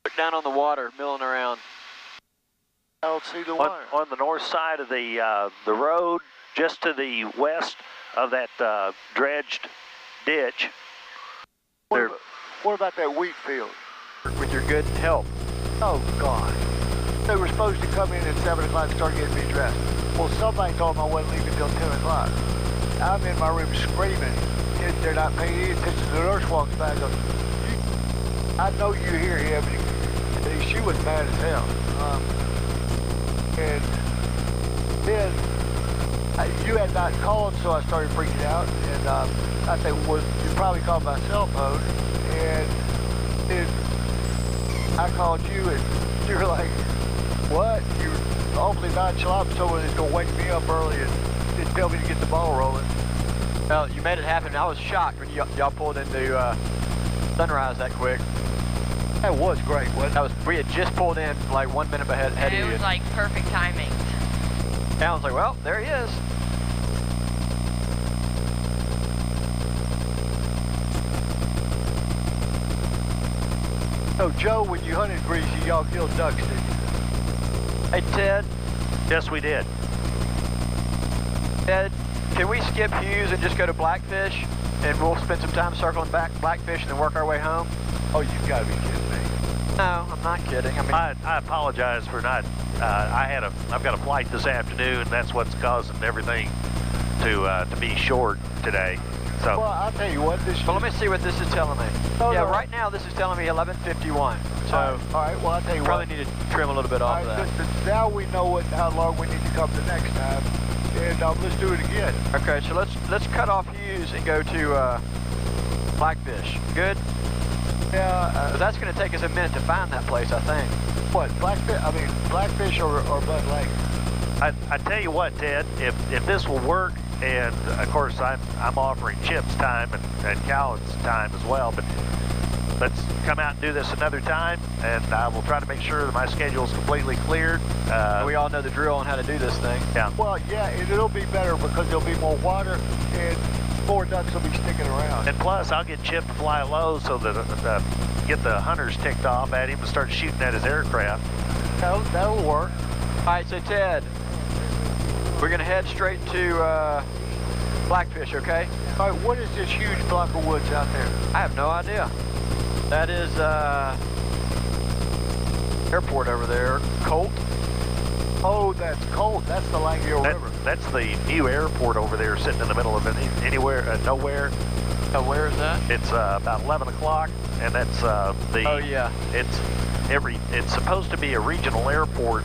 Look down on the water, milling around. I don't see the wire. On the north side of the road, just to the west of that dredged ditch. What about that wheat field? With your good help. Oh, God. They were supposed to come in at 7 o'clock and start getting me dressed. Well, somebody told them I wasn't leaving until 10 o'clock. I'm in my room screaming. They're not paying any attention. The nurse walks by and goes, I know you hear him. And she was mad as hell. And then you had not called, so I started freaking out. And I said, well, you probably called my cell phone. And then I called you, and you were like, what? You're awfully nonchalant. Someone is going to wake me up early and tell me to get the ball rolling. Well, you made it happen. I was shocked when y'all pulled into Sunrise that quick. That was great, wasn't it? We had just pulled in like 1 minute ahead of you. It was like perfect timing. And I was like, well, there he is. So, Joe, when you hunted Greasy, y'all killed ducks, didn't you? Hey, Ted, Yes, we did. Ted, can we skip Hughes and just go to Blackfish? And we'll spend some time circling back Blackfish and then work our way home? Oh, you've got to be kidding me. No, I'm not kidding. I mean, I apologize for not. I've got a flight this afternoon. That's what's causing everything to be short today. So. Well, I'll tell you what. Well, let me see what this is telling me. Oh, yeah, no. Right now this is telling me 11:51. So all right. Well, I'll tell you probably what. need to trim a little bit off of that. Now we know how long we need to come the next time, and let's do it again. Okay, so let's cut off Hughes and go to Blackfish. Good. Yeah. That's going to take us a minute to find that place, I think. What, Blackfish? I mean, Blackfish or Bud Lake? I tell you what, Ted, if this will work, and of course I'm offering Chip's time and Cowan's time as well, but let's come out and do this another time, and I will try to make sure that my schedule is completely cleared. We all know the drill on how to do this thing. Yeah. Well, yeah, and it'll be better because there'll be more water and more ducks will be sticking around. And plus, I'll get Chip to fly low so that get the hunters ticked off at him and start shooting at his aircraft. That'll work. All right, so Ted, we're going to head straight to Blackfish, okay? All right, what is this huge block of woods out there? I have no idea. That is airport over there, Colt. Oh, that's Colt. That's the Langhill River. That's the new airport over there, sitting in the middle of nowhere. Where is that? It's about 11 o'clock, and that's the. Oh yeah. It's supposed to be a regional airport.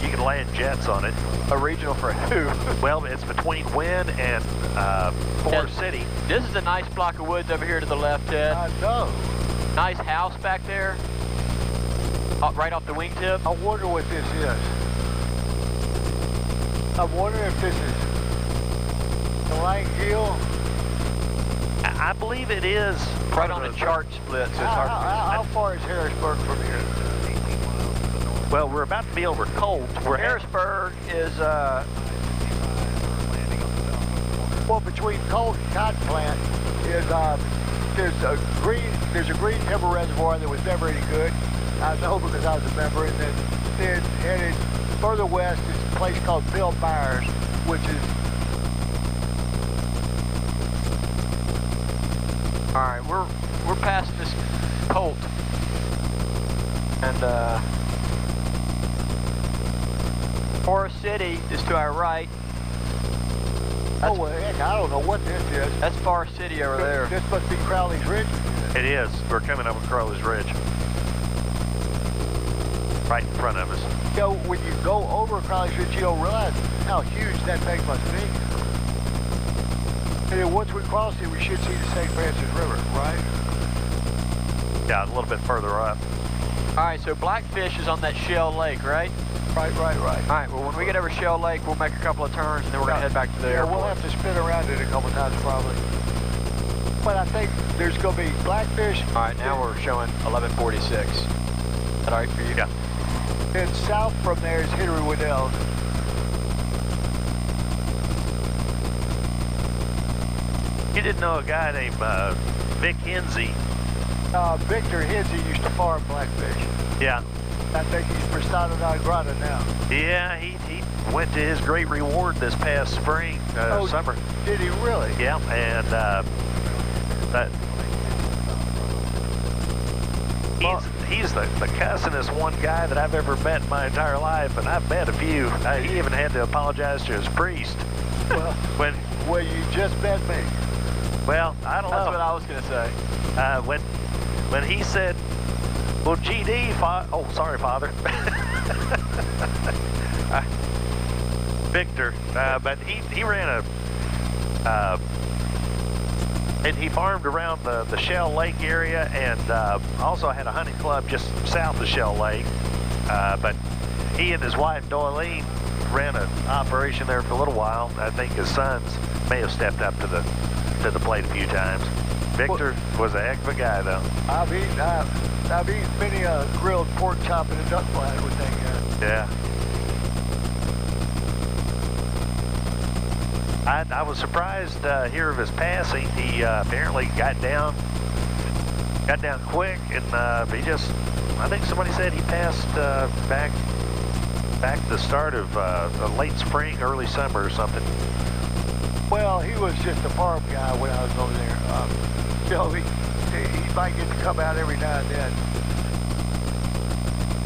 You can land jets on it. A regional for who? Well, it's between Wynn and Forest City. This is a nice block of woods over here to the left, Ted. I know. Nice house back there. Right off the wingtip. I wonder what this is. I wonder if this is the Langhill. I believe it is. Right on the chart split, so it's hard to How far is Harrisburg from here? Well, we're about to be over Colt. Harrisburg is, well, between Colt and Cotton Plant is, there's a green timber reservoir that was never any good. I know because I was a member, and then headed further west is a place called Bill Myers, which is. all right, we're past this Colt, and Forest City is to our right. Oh, well, heck, I don't know what this is. That's Forest City over there. This must be Crowley's Ridge. It is. We're coming up with Crowley's Ridge. Right in front of us. You know, when you go over Crowley's Ridge, you don't realize how huge that thing must be. And then once we cross it, we should see the St. Francis River, right? Yeah, a little bit further up. All right, so Blackfish is on that Shell Lake, right? Right. All right, well, when we get over Shell Lake, we'll make a couple of turns, and then we're going to head back to the airport. We'll have to spin around it a couple times, probably. But I think there's going to be Blackfish. All right, now we're showing 11:46. Is that all right for you? Yeah. And south from there is Henry Waddell. You didn't know a guy named Vic Hinsey? Victor Hinsey used to farm Blackfish. Yeah. I think he's persona non grata now. Yeah, he went to his great reward this past spring, summer. Did he really? Yeah, and he's the cussedest one guy that I've ever met in my entire life, and I've met a few. He even had to apologize to his priest. Well, you just met me. Well, I don't know. That's what I was going to say. When he said, well, GD, oh, sorry, Father. Victor, but he ran and he farmed around the Shell Lake area, and also had a hunting club just south of Shell Lake. But he and his wife, Doylene, ran an operation there for a little while. I think his sons may have stepped up to the plate a few times. Victor was a heck of a guy, though. I've eaten many a grilled pork chop and a duck bladder with that guy. Yeah. I was surprised to hear of his passing. He apparently got down quick, and he just, I think somebody said he passed back back at the start of late spring, early summer or something. Well, he was just a farm guy when I was over there. You know, he might get to come out every now and then.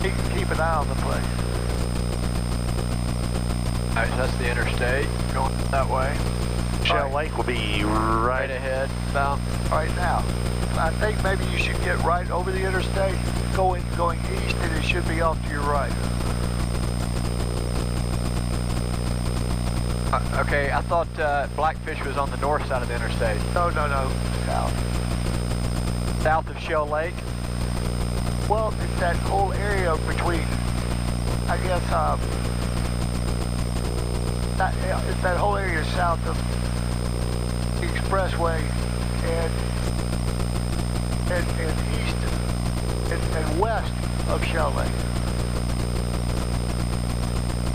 He can keep an eye on the place. All right, so that's the interstate going that way. Shell Lake will be right ahead about. Right now, I think maybe you should get right over the interstate, going east, and it should be off to your right. Okay, I thought Blackfish was on the north side of the interstate. No, south. South of Shell Lake? Well, it's that whole area between, I guess, it's that whole area south of the expressway and east and west of Shell Lake.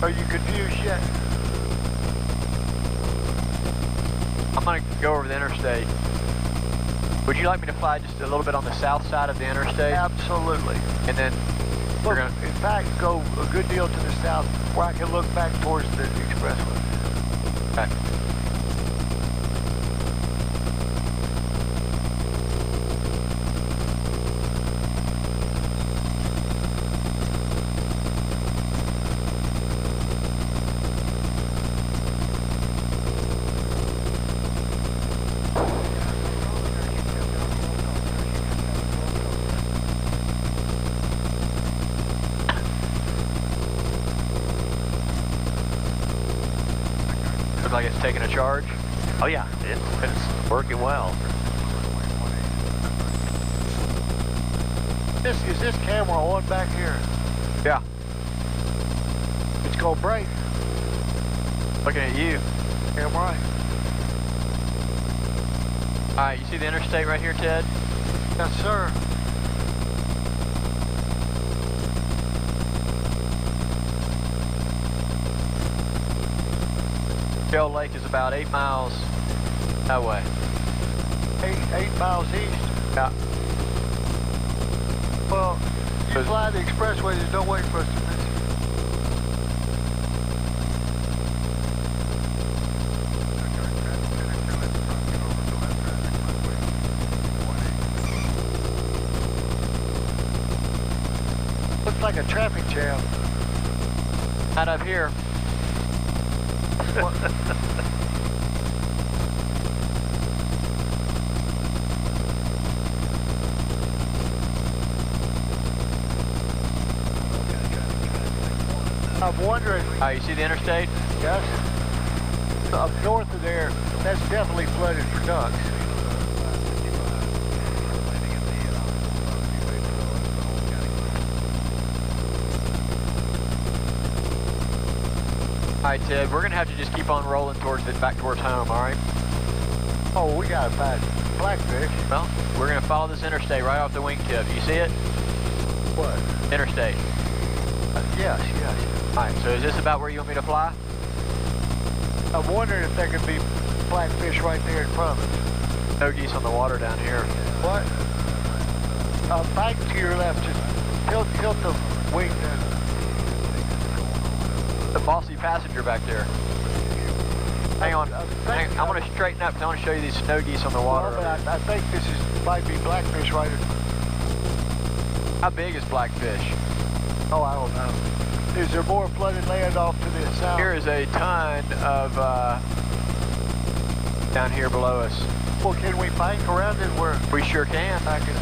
Are you confused yet? I'm going to go over the interstate. Would you like me to fly just a little bit on the south side of the interstate? Absolutely. And then look, in fact, go a good deal to the south where I can look back towards the expressway. Okay. Like it's taking a charge? Oh yeah, it's working well. Is this camera on back here? Yeah. It's gonna break. Looking at you. Damn right. Alright, you see the interstate right here, Ted? Yes, sir. Shell Lake is about 8 miles that way. 8 miles east? Yeah. Well, you fly the expressway, there's no way for us to miss it. Looks like a traffic jam. Not up here. I'm wondering. You see the interstate? Yes. Up north of there, that's definitely flooded for ducks. All right, Ted, we're going to have to just keep on rolling back towards home, all right? Oh, we got a bad blackfish. Well, we're going to follow this interstate right off the wingtip. You see it? What? Interstate. Yes. All right, so is this about where you want me to fly? I'm wondering if there could be blackfish right there in front of us. No geese on the water down here. What? Back to your left, just tilt the wing down. The bossy passenger back there. Hang on. I'm going to straighten up because I want to show you these snow geese on the water. Well, but I think this might be blackfish right here. How big is blackfish? Oh, I don't know. Is there more flooded land off to the south? Here is a ton of down here below us. Well, can we bank around it where? We sure can. I can.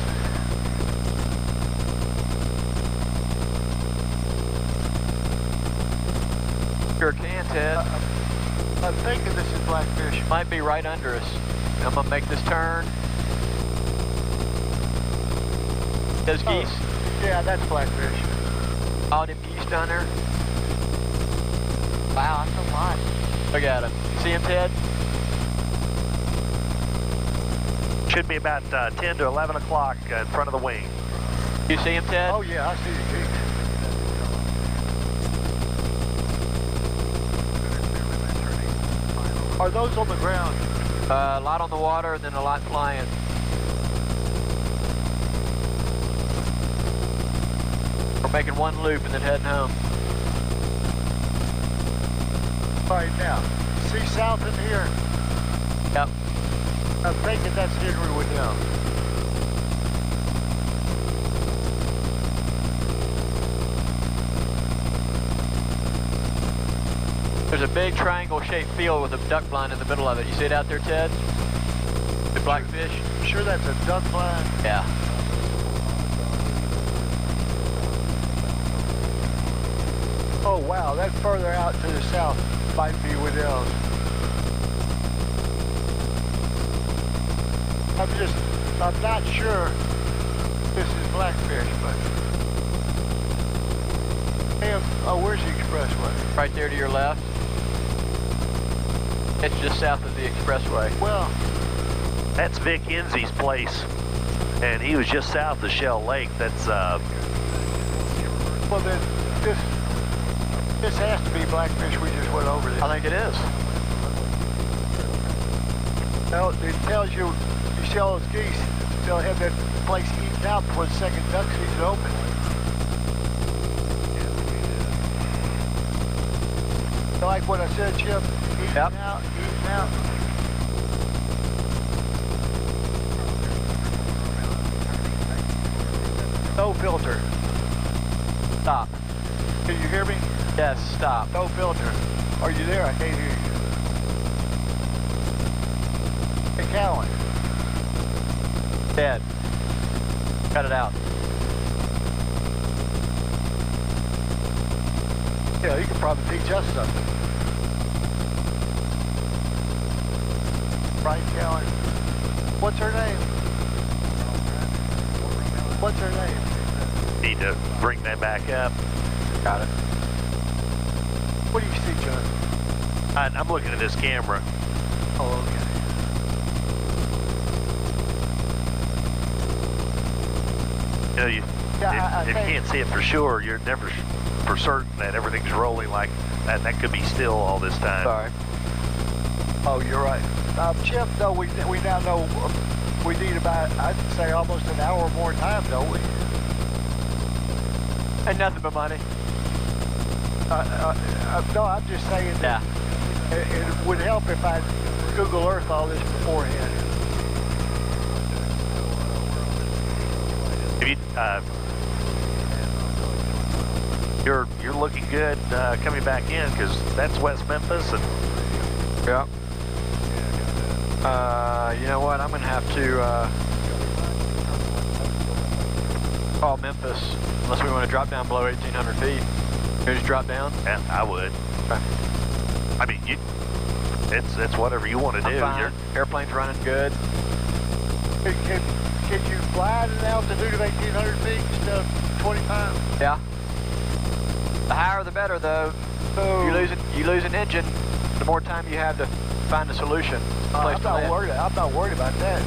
Sure can, Ted. I'm thinking this is blackfish. Might be right under us. I'm gonna make this turn. Those geese? Yeah, that's blackfish. All them geese down there? Wow, that's a lot. Look at them. See them, Ted? Should be about 10 to 11 o'clock in front of the wing. You see them, Ted? Oh yeah, I see the geese. Are those on the ground? A lot on the water and then a lot flying. We're making one loop and then heading home. All right, now, see south in here? Yep. I'm thinking that's Henry Winnell. There's a big triangle-shaped field with a duck blind in the middle of it. You see it out there, Ted? The blackfish? Sure that's a duck blind? Yeah. Oh, wow, that's further out to the south. Might be Winnell's. I'm not sure this is blackfish, but... Damn, oh, where's the expressway? Right there to your left. It's just south of the expressway. Well, That's Vic Enzy's place, and he was just south of Shell Lake. That's well then, this has to be blackfish we just went over this. I think it is. Well, it tells you, you see all those geese, they'll have that place eaten out before the second duck season opens. Like what I said, Chip, eating out, eating out. No filter. Stop. Can you hear me? Yes, stop. No filter. Are you there? I can't hear you. Hey, Cowan. Ted. Cut it out. Yeah, you could probably teach us something. Right, Cowan? What's her name? What's her name? need to bring that back up. Got it. What do you see, John? I'm looking at this camera. Oh, okay. You know, if you can't see it for sure, you're never for certain that everything's rolling like that. That could be still all this time. Sorry. Oh, you're right. Chip, though, we now know we need about, I'd say, almost an hour more time, don't we? And nothing but money. No, I'm just saying that it would help if I Google Earth all this beforehand. If you, you're looking good coming back in, because that's West Memphis. And yeah. You know what? I'm going to have to call Memphis, unless we want to drop down below 1,800 feet. Can we just drop down? Yeah, I would. Okay. I mean, it's whatever you want to do. Fine. Airplane's running good. Can you fly at an altitude of 1,800 feet instead of 25? Yeah. The higher the better, though. So You lose an engine, the more time you have to find a solution. I'm not worried about that.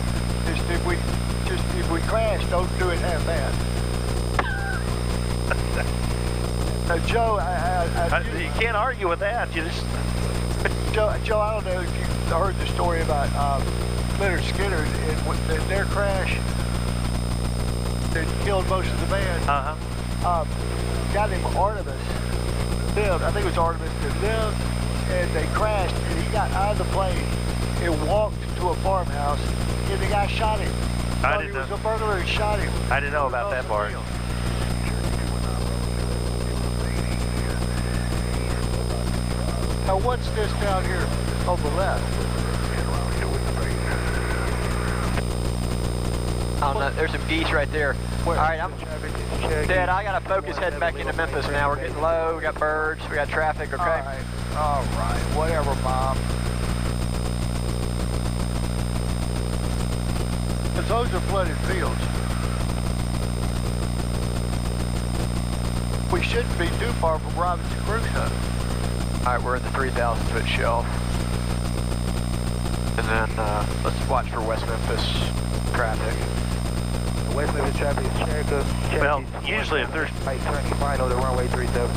Just if we crash, don't do it half-assed. Joe, you can't argue with that. You just Joe, I don't know if you heard the story about Leonard Skinner and their crash that killed most of the band. Got him Artemis lived. I think it was Artemis that lived, and they crashed, and he got out of the plane and walked to a farmhouse, and the guy shot him. He was a burglar and shot him. I didn't know about that part. Now, what's this down here on the left? I don't know. There's some geese right there. All right, Dad, I got to focus heading back into Memphis now. We're getting low. We got birds. We got traffic, okay? All right. Whatever, Mom. Because those are flooded fields. We shouldn't be too far from Robinson Crusoe. All right, we're in the 3,000-foot shelf. And then let's watch for West Memphis traffic. West Memphis traffic is Jericho. Well, usually if there's... Right, turning final to runway 37.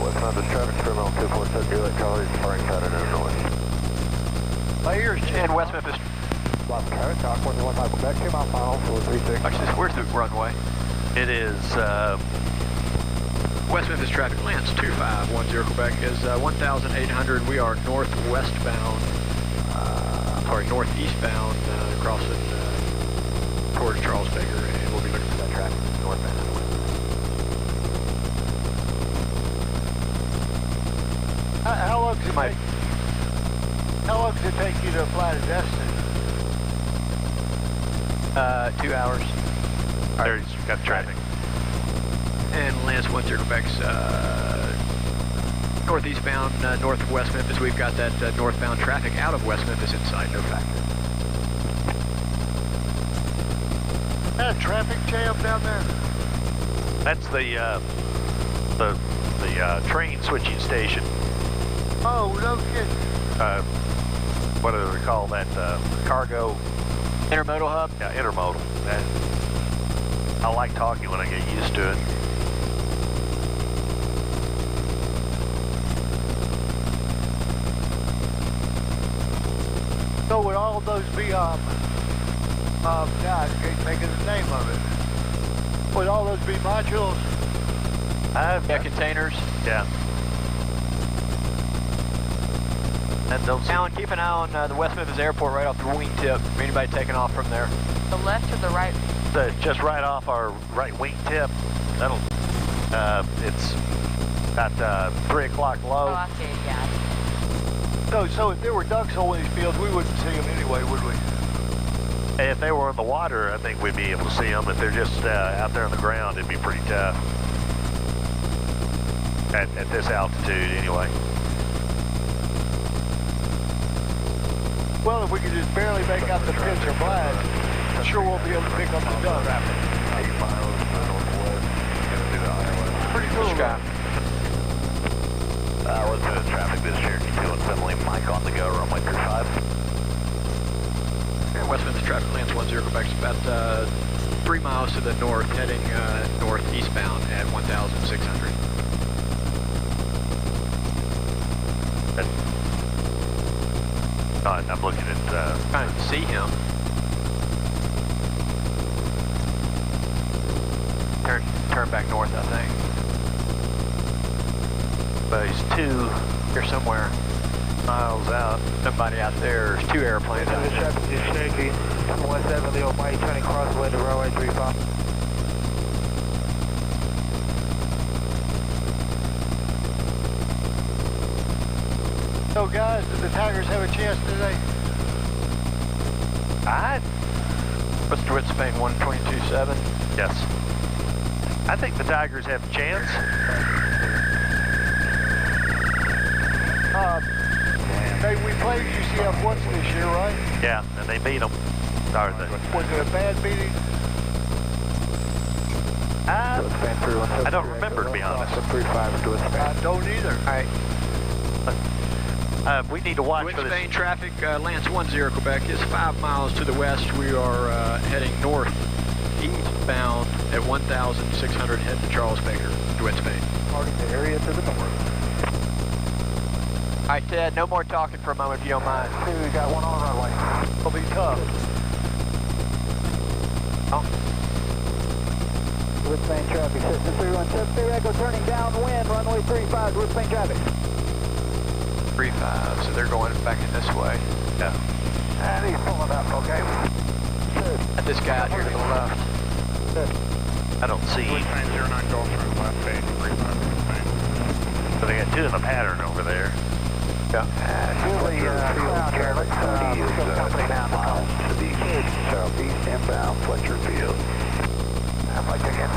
West Memphis traffic terminal 247, your electronics firing pattern is noise. My ears check. And West Memphis. Lost carrot, talk 115, Quebec, 2 mile final, 436. Actually, where's the runway? It is West Memphis traffic, Lance 2510 Quebec is 1,800. We are northwestbound, northeastbound, crossing towards Charles Baker, and we'll be looking for that traffic northbound. How long does it take you to fly to Destin? 2 hours. There's got traffic. And Lance 10 Quebec's northeastbound, north of West Memphis. We've got that northbound traffic out of West Memphis inside, no factor. Is that a traffic jam down there? That's the train switching station. Oh, no kidding. What do they call that? Cargo Intermodal hub? Yeah, intermodal. I like talking when I get used to it. So would all of those be, yeah, I can't think of the name of it. Would all those be modules? Yeah, containers. Yeah. And those. Alan, keep an eye on the West Memphis Airport right off the wingtip. Anybody taking off from there? The left or the right? Just right off our right wingtip. That'll. It's about 3 o'clock low. Oh, I see. Yeah. So if there were ducks on these fields, we wouldn't see them anyway, would we? If they were in the water, I think we'd be able to see them. If they're just out there on the ground, it'd be pretty tough. At this altitude, anyway. Well, if we could just barely make out the pitch or blast, I'm sure we'll be able to pick up the ducks. 8 miles northwest, gonna do the highway. Pretty cool. Scott. What's the traffic this year? 217 Mike on the go, runway 35. Yeah, West Memphis traffic, Lance 10 Quebec's about 3 miles to the north, heading northeastbound at 1,600. I'm looking at. Trying to see him. Turn back north, I think. But he's 2 Here somewhere. miles out. Somebody out there. There's 2 airplanes out there. Traffic is shaky. 170 on White, turning crossway to runway 35. So guys, did the Tigers have a chance today? What's DeWitt Spain, 122.7? Yes. I think the Tigers have a chance. We played UCF once this year, right? Yeah, and they beat them. Was it a bad meeting? I don't remember, to be honest. I don't either. All right. We need to watch DeWitt for this. Spain traffic, Lance 10 Quebec is 5 miles to the west. We are heading north eastbound at 1,600, head to Charles Baker, DeWitt Spain. Parting the area to the north. All right, Ted, no more talking for a moment if you don't mind. We got one on runway. It'll be tough. Oh. DeWitt Spain traffic, system 3173 Echo turning downwind, runway 35, DeWitt Spain traffic. 35, so they're going back in this way. Yeah. And he's pulling up, okay? Got this guy out here to the left. I don't see. So they got 2 in the pattern over there. Yeah. Company now miles to the southeast inbound Fletcher Field. I'd like to get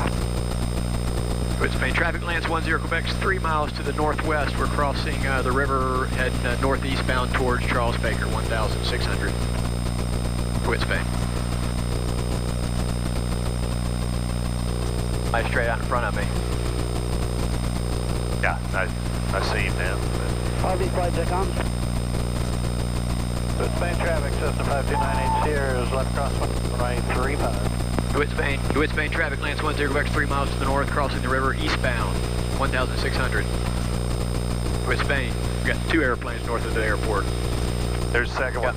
DeWitt Spain traffic, Lance 10 Quebec's 3 miles to the northwest. We're crossing the river, heading northeastbound towards Charles Baker, 1,600. DeWitt Spain. Fly straight out in front of me. Yeah, I see him now. RV flight check on. DeWitt Spain traffic, system 5298 Sierra is left cross runway 35. DeWitt Spain traffic, Lance 10 Quebec, 3 miles to the north, crossing the river eastbound, 1,600. DeWitt Spain, we got 2 airplanes north of the airport. There's the second one.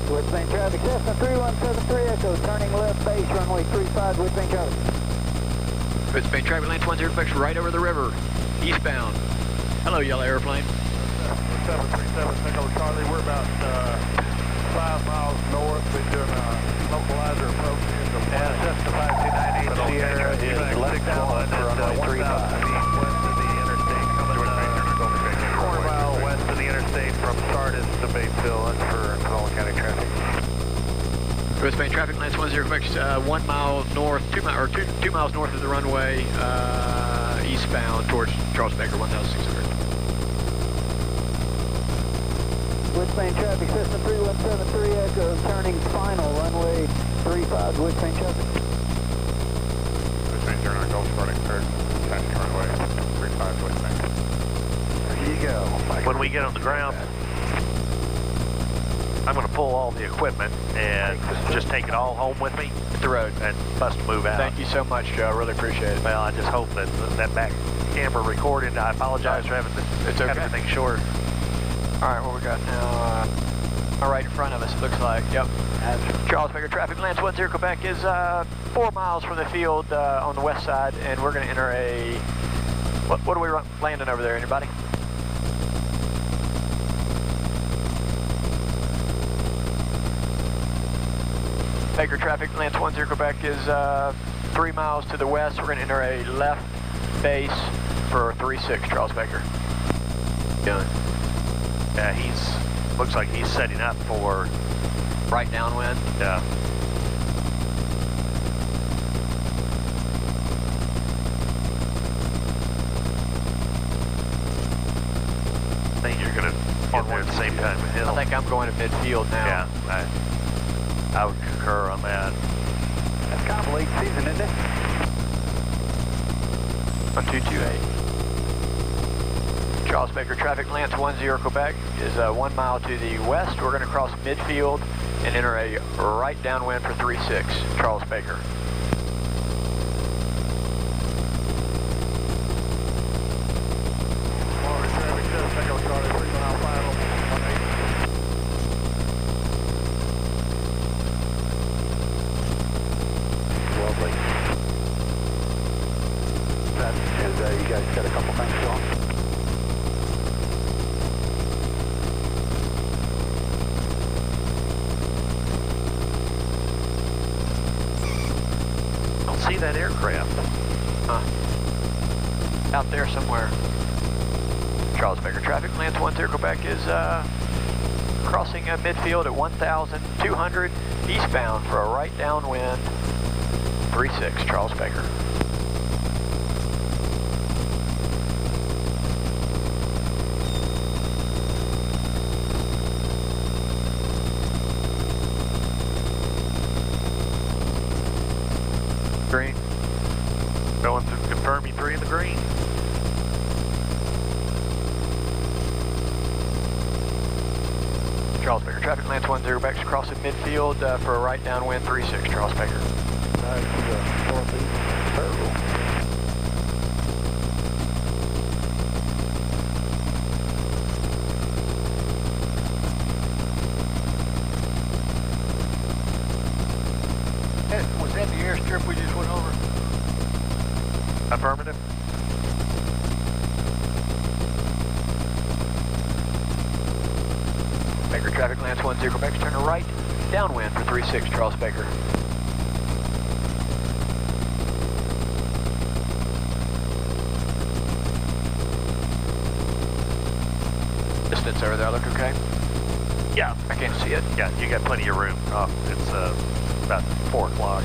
DeWitt Spain traffic, Cessna 3173 Echo, turning left base, runway 35, DeWitt Spain traffic. Good Spain traffic, Lance 10 Quebec, right over the river, eastbound. Hello, yellow airplane. 737 Echo Charlie, we're about 5 miles north. We're doing a localizer approach into Cessna 5298 Sierra is left down for runway 35. West of the interstate, coming quarter mile west of the interstate from Sardis to Batesville. That's for Colon County traffic. Good Spain traffic, Lance 10 Quebec, 1 mile north, 2 miles north of the runway, eastbound towards Charles Baker, 1,600. Wood Spain traffic, Cessna 3173 Echo, turning final, runway 35, Wood Spain traffic. Wood Spain, turn on Gulf starting third, passing runway 35 Wood Spain. There you go. When we get on the ground, I'm going to pull all the equipment and just take it all home with me. Hit the road. And bust a move out. Thank you so much, Joe. I really appreciate it. Well, I just hope that that back camera recorded. I apologize for having to cut everything short. All right, what we got now? Right in front of us, it looks like. Yep. Charles Baker traffic, Lance 10 Quebec is 4 miles from the field on the west side, and we're going to enter a. What are we landing over there? Anybody? Baker traffic, Lance 10 Quebec is 3 miles to the west. We're going to enter a left base for 36 Charles Baker. Done. Yeah, looks like he's setting up for right downwind. Yeah. I think you're going to get there at the same time with him. I think I'm going to midfield now. Yeah, I would concur on that. That's kind of late season, isn't it? On 228. Charles Baker traffic, Lance 10 Quebec is 1 mile to the west. We're going to cross midfield and enter a right downwind for 36 Charles Baker. You guys got a couple things going? Don't see that aircraft. Out there somewhere. Charles Baker traffic, Lance 10 Quebec is crossing midfield at 1,200 eastbound for a right downwind 36 Charles Baker. Green. Going to confirm you 3 in the green. Charles Baker traffic, Lance 10 Quebec crossing midfield for a right downwind 36 Charles Baker. Was that the airstrip we just went over? Affirmative. Baker traffic, Lance 10 Quebec, turn to right, downwind for 36 Charles Baker. Distance over there, look okay? Yeah. I can't see it. Yeah, you got plenty of room. It's about 4 o'clock.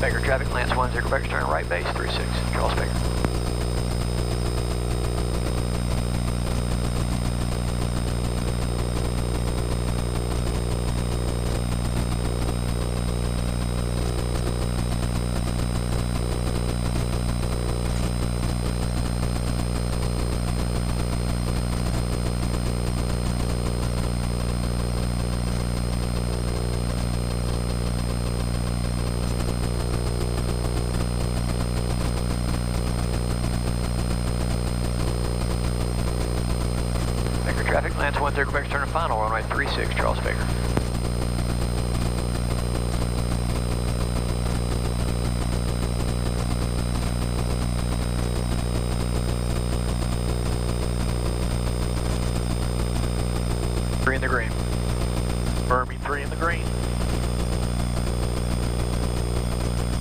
Baker traffic, Lance 10 Quebec, turn right base, 36, Charles Baker. traffic, Lance 10, Quebec, turn to final, runway 36, Charles Baker. Three in the green. Burming 3 in the green.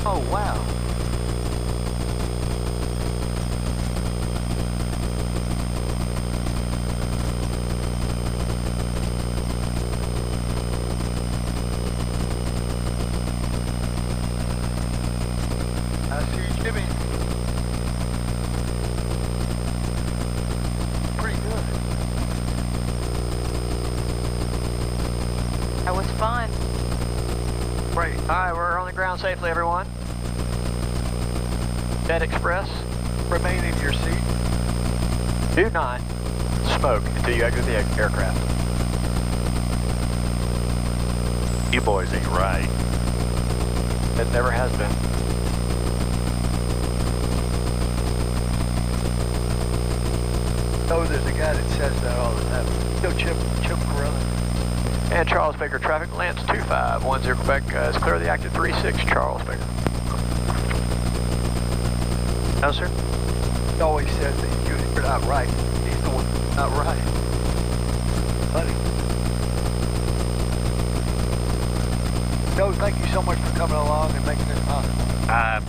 Oh, wow. I see you, Jimmy. Pretty good. That was fun. Great. All right, we're on the ground safely, everyone. Jet Express, Remain in your seat. do not smoke until you exit the aircraft. You boys ain't right. It never has been. Oh, there's a guy that says that all the time. Yo, Chip Corella. And Charles Baker traffic, Lance 2510 Quebec is clear of the active 36, Charles Baker. No, sir. He always says that you're not right. He's the one that's not right. Buddy. No, thank you so much for coming along and making this possible.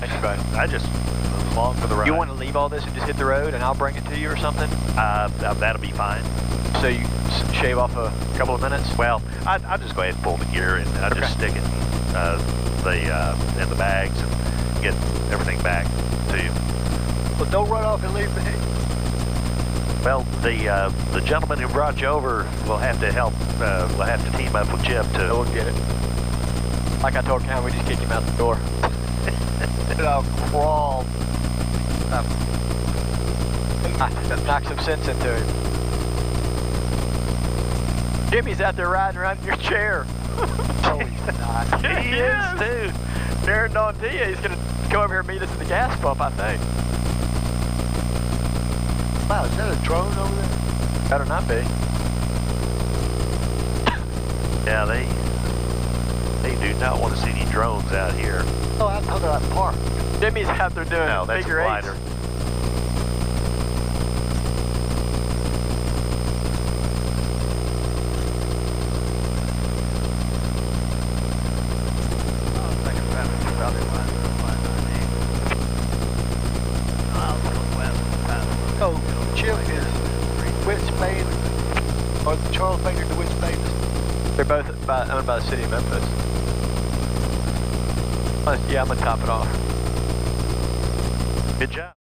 Thank you, bud. I just move along for the ride. You want to leave all this and just hit the road and I'll bring it to you or something? That'll be fine. So you shave off a couple of minutes? Well, I'll just go ahead and pull the gear and I'll just stick it in the bags and get everything back to you. But don't run off and leave me. Well, the gentleman who brought you over will have to help. We'll have to team up with Chip to. We'll get it. Like I told Cam, we just kick him out the door. And I'll crawl. Knock some sense into him. Jimmy's out there riding around in your chair. No, he's not. He is, too. Darren Dontia, he's going to go over here and meet us at the gas pump, I think. Wow, is that a drone over there? Better not be. Yeah, they do not want to see any drones out here. Oh, I'm talking about park. Jimmy's out there doing No, that's a figure eights. glider. Oh, Chip is Whit Spain, or Charles Baker to Whit Spain. They're both owned by the city of Memphis. Yeah, I'm going to top it off. Good job.